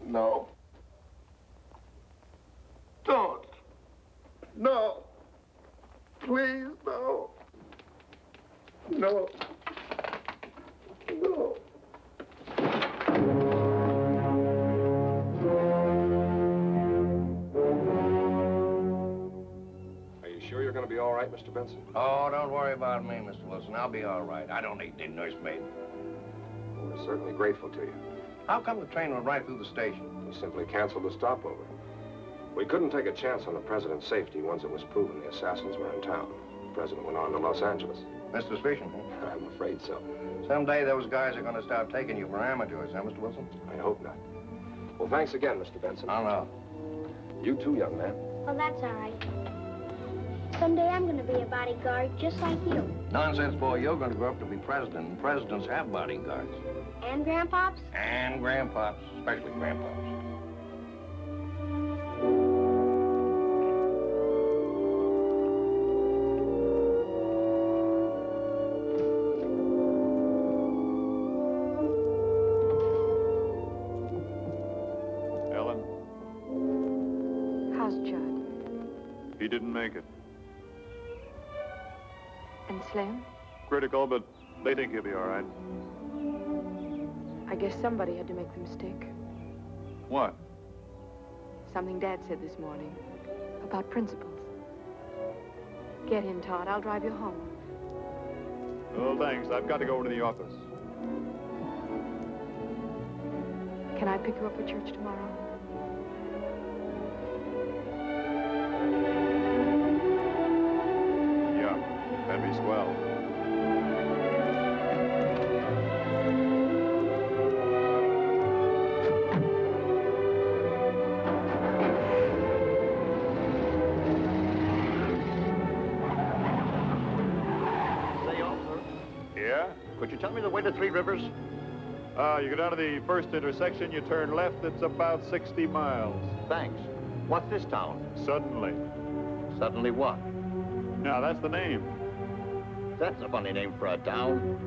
Speaker 2: No. Don't. No. Please, no. No. No.
Speaker 19: Are you sure you're going to be all right, Mr. Benson?
Speaker 11: Oh, don't worry about me, Mr. Wilson. I'll be all right. I don't need the nursemaid.
Speaker 19: Well, we're certainly grateful to you.
Speaker 11: How come the train went right through the station?
Speaker 19: We simply canceled the stopover. We couldn't take a chance on the president's safety once it was proven the assassins were in town. The president went on to Los Angeles.
Speaker 11: That's suspicion, huh?
Speaker 19: I'm afraid so.
Speaker 11: Someday those guys are going to start taking you for amateurs, huh, Mr. Wilson?
Speaker 19: I hope not. Well, thanks again, Mr. Benson.
Speaker 11: I know.
Speaker 19: You too, young man.
Speaker 4: Well, that's all right. Someday I'm going to be a bodyguard just like you.
Speaker 11: Nonsense, boy. You're going to grow up to be president, and presidents have bodyguards.
Speaker 4: And grandpops?
Speaker 11: And grandpops, especially grandpops.
Speaker 3: Ellen,
Speaker 5: How's Judd?
Speaker 3: he didn't make it.
Speaker 5: And Slim?
Speaker 3: Critical, but they think he'll be all right.
Speaker 5: I guess somebody had to make the mistake.
Speaker 3: What?
Speaker 5: Something Dad said this morning about principles. Get in, Todd. I'll drive you home.
Speaker 3: Oh, thanks. I've got to go over to the office.
Speaker 5: Can I pick you up for church tomorrow?
Speaker 3: Yeah, that'd be swell.
Speaker 15: Could you tell me the way to Three Rivers?
Speaker 3: You go down to the first intersection, you turn left, it's about 60 miles.
Speaker 15: Thanks. What's this town?
Speaker 3: Suddenly.
Speaker 15: Suddenly what?
Speaker 3: Now, that's the name.
Speaker 15: That's a funny name for a town.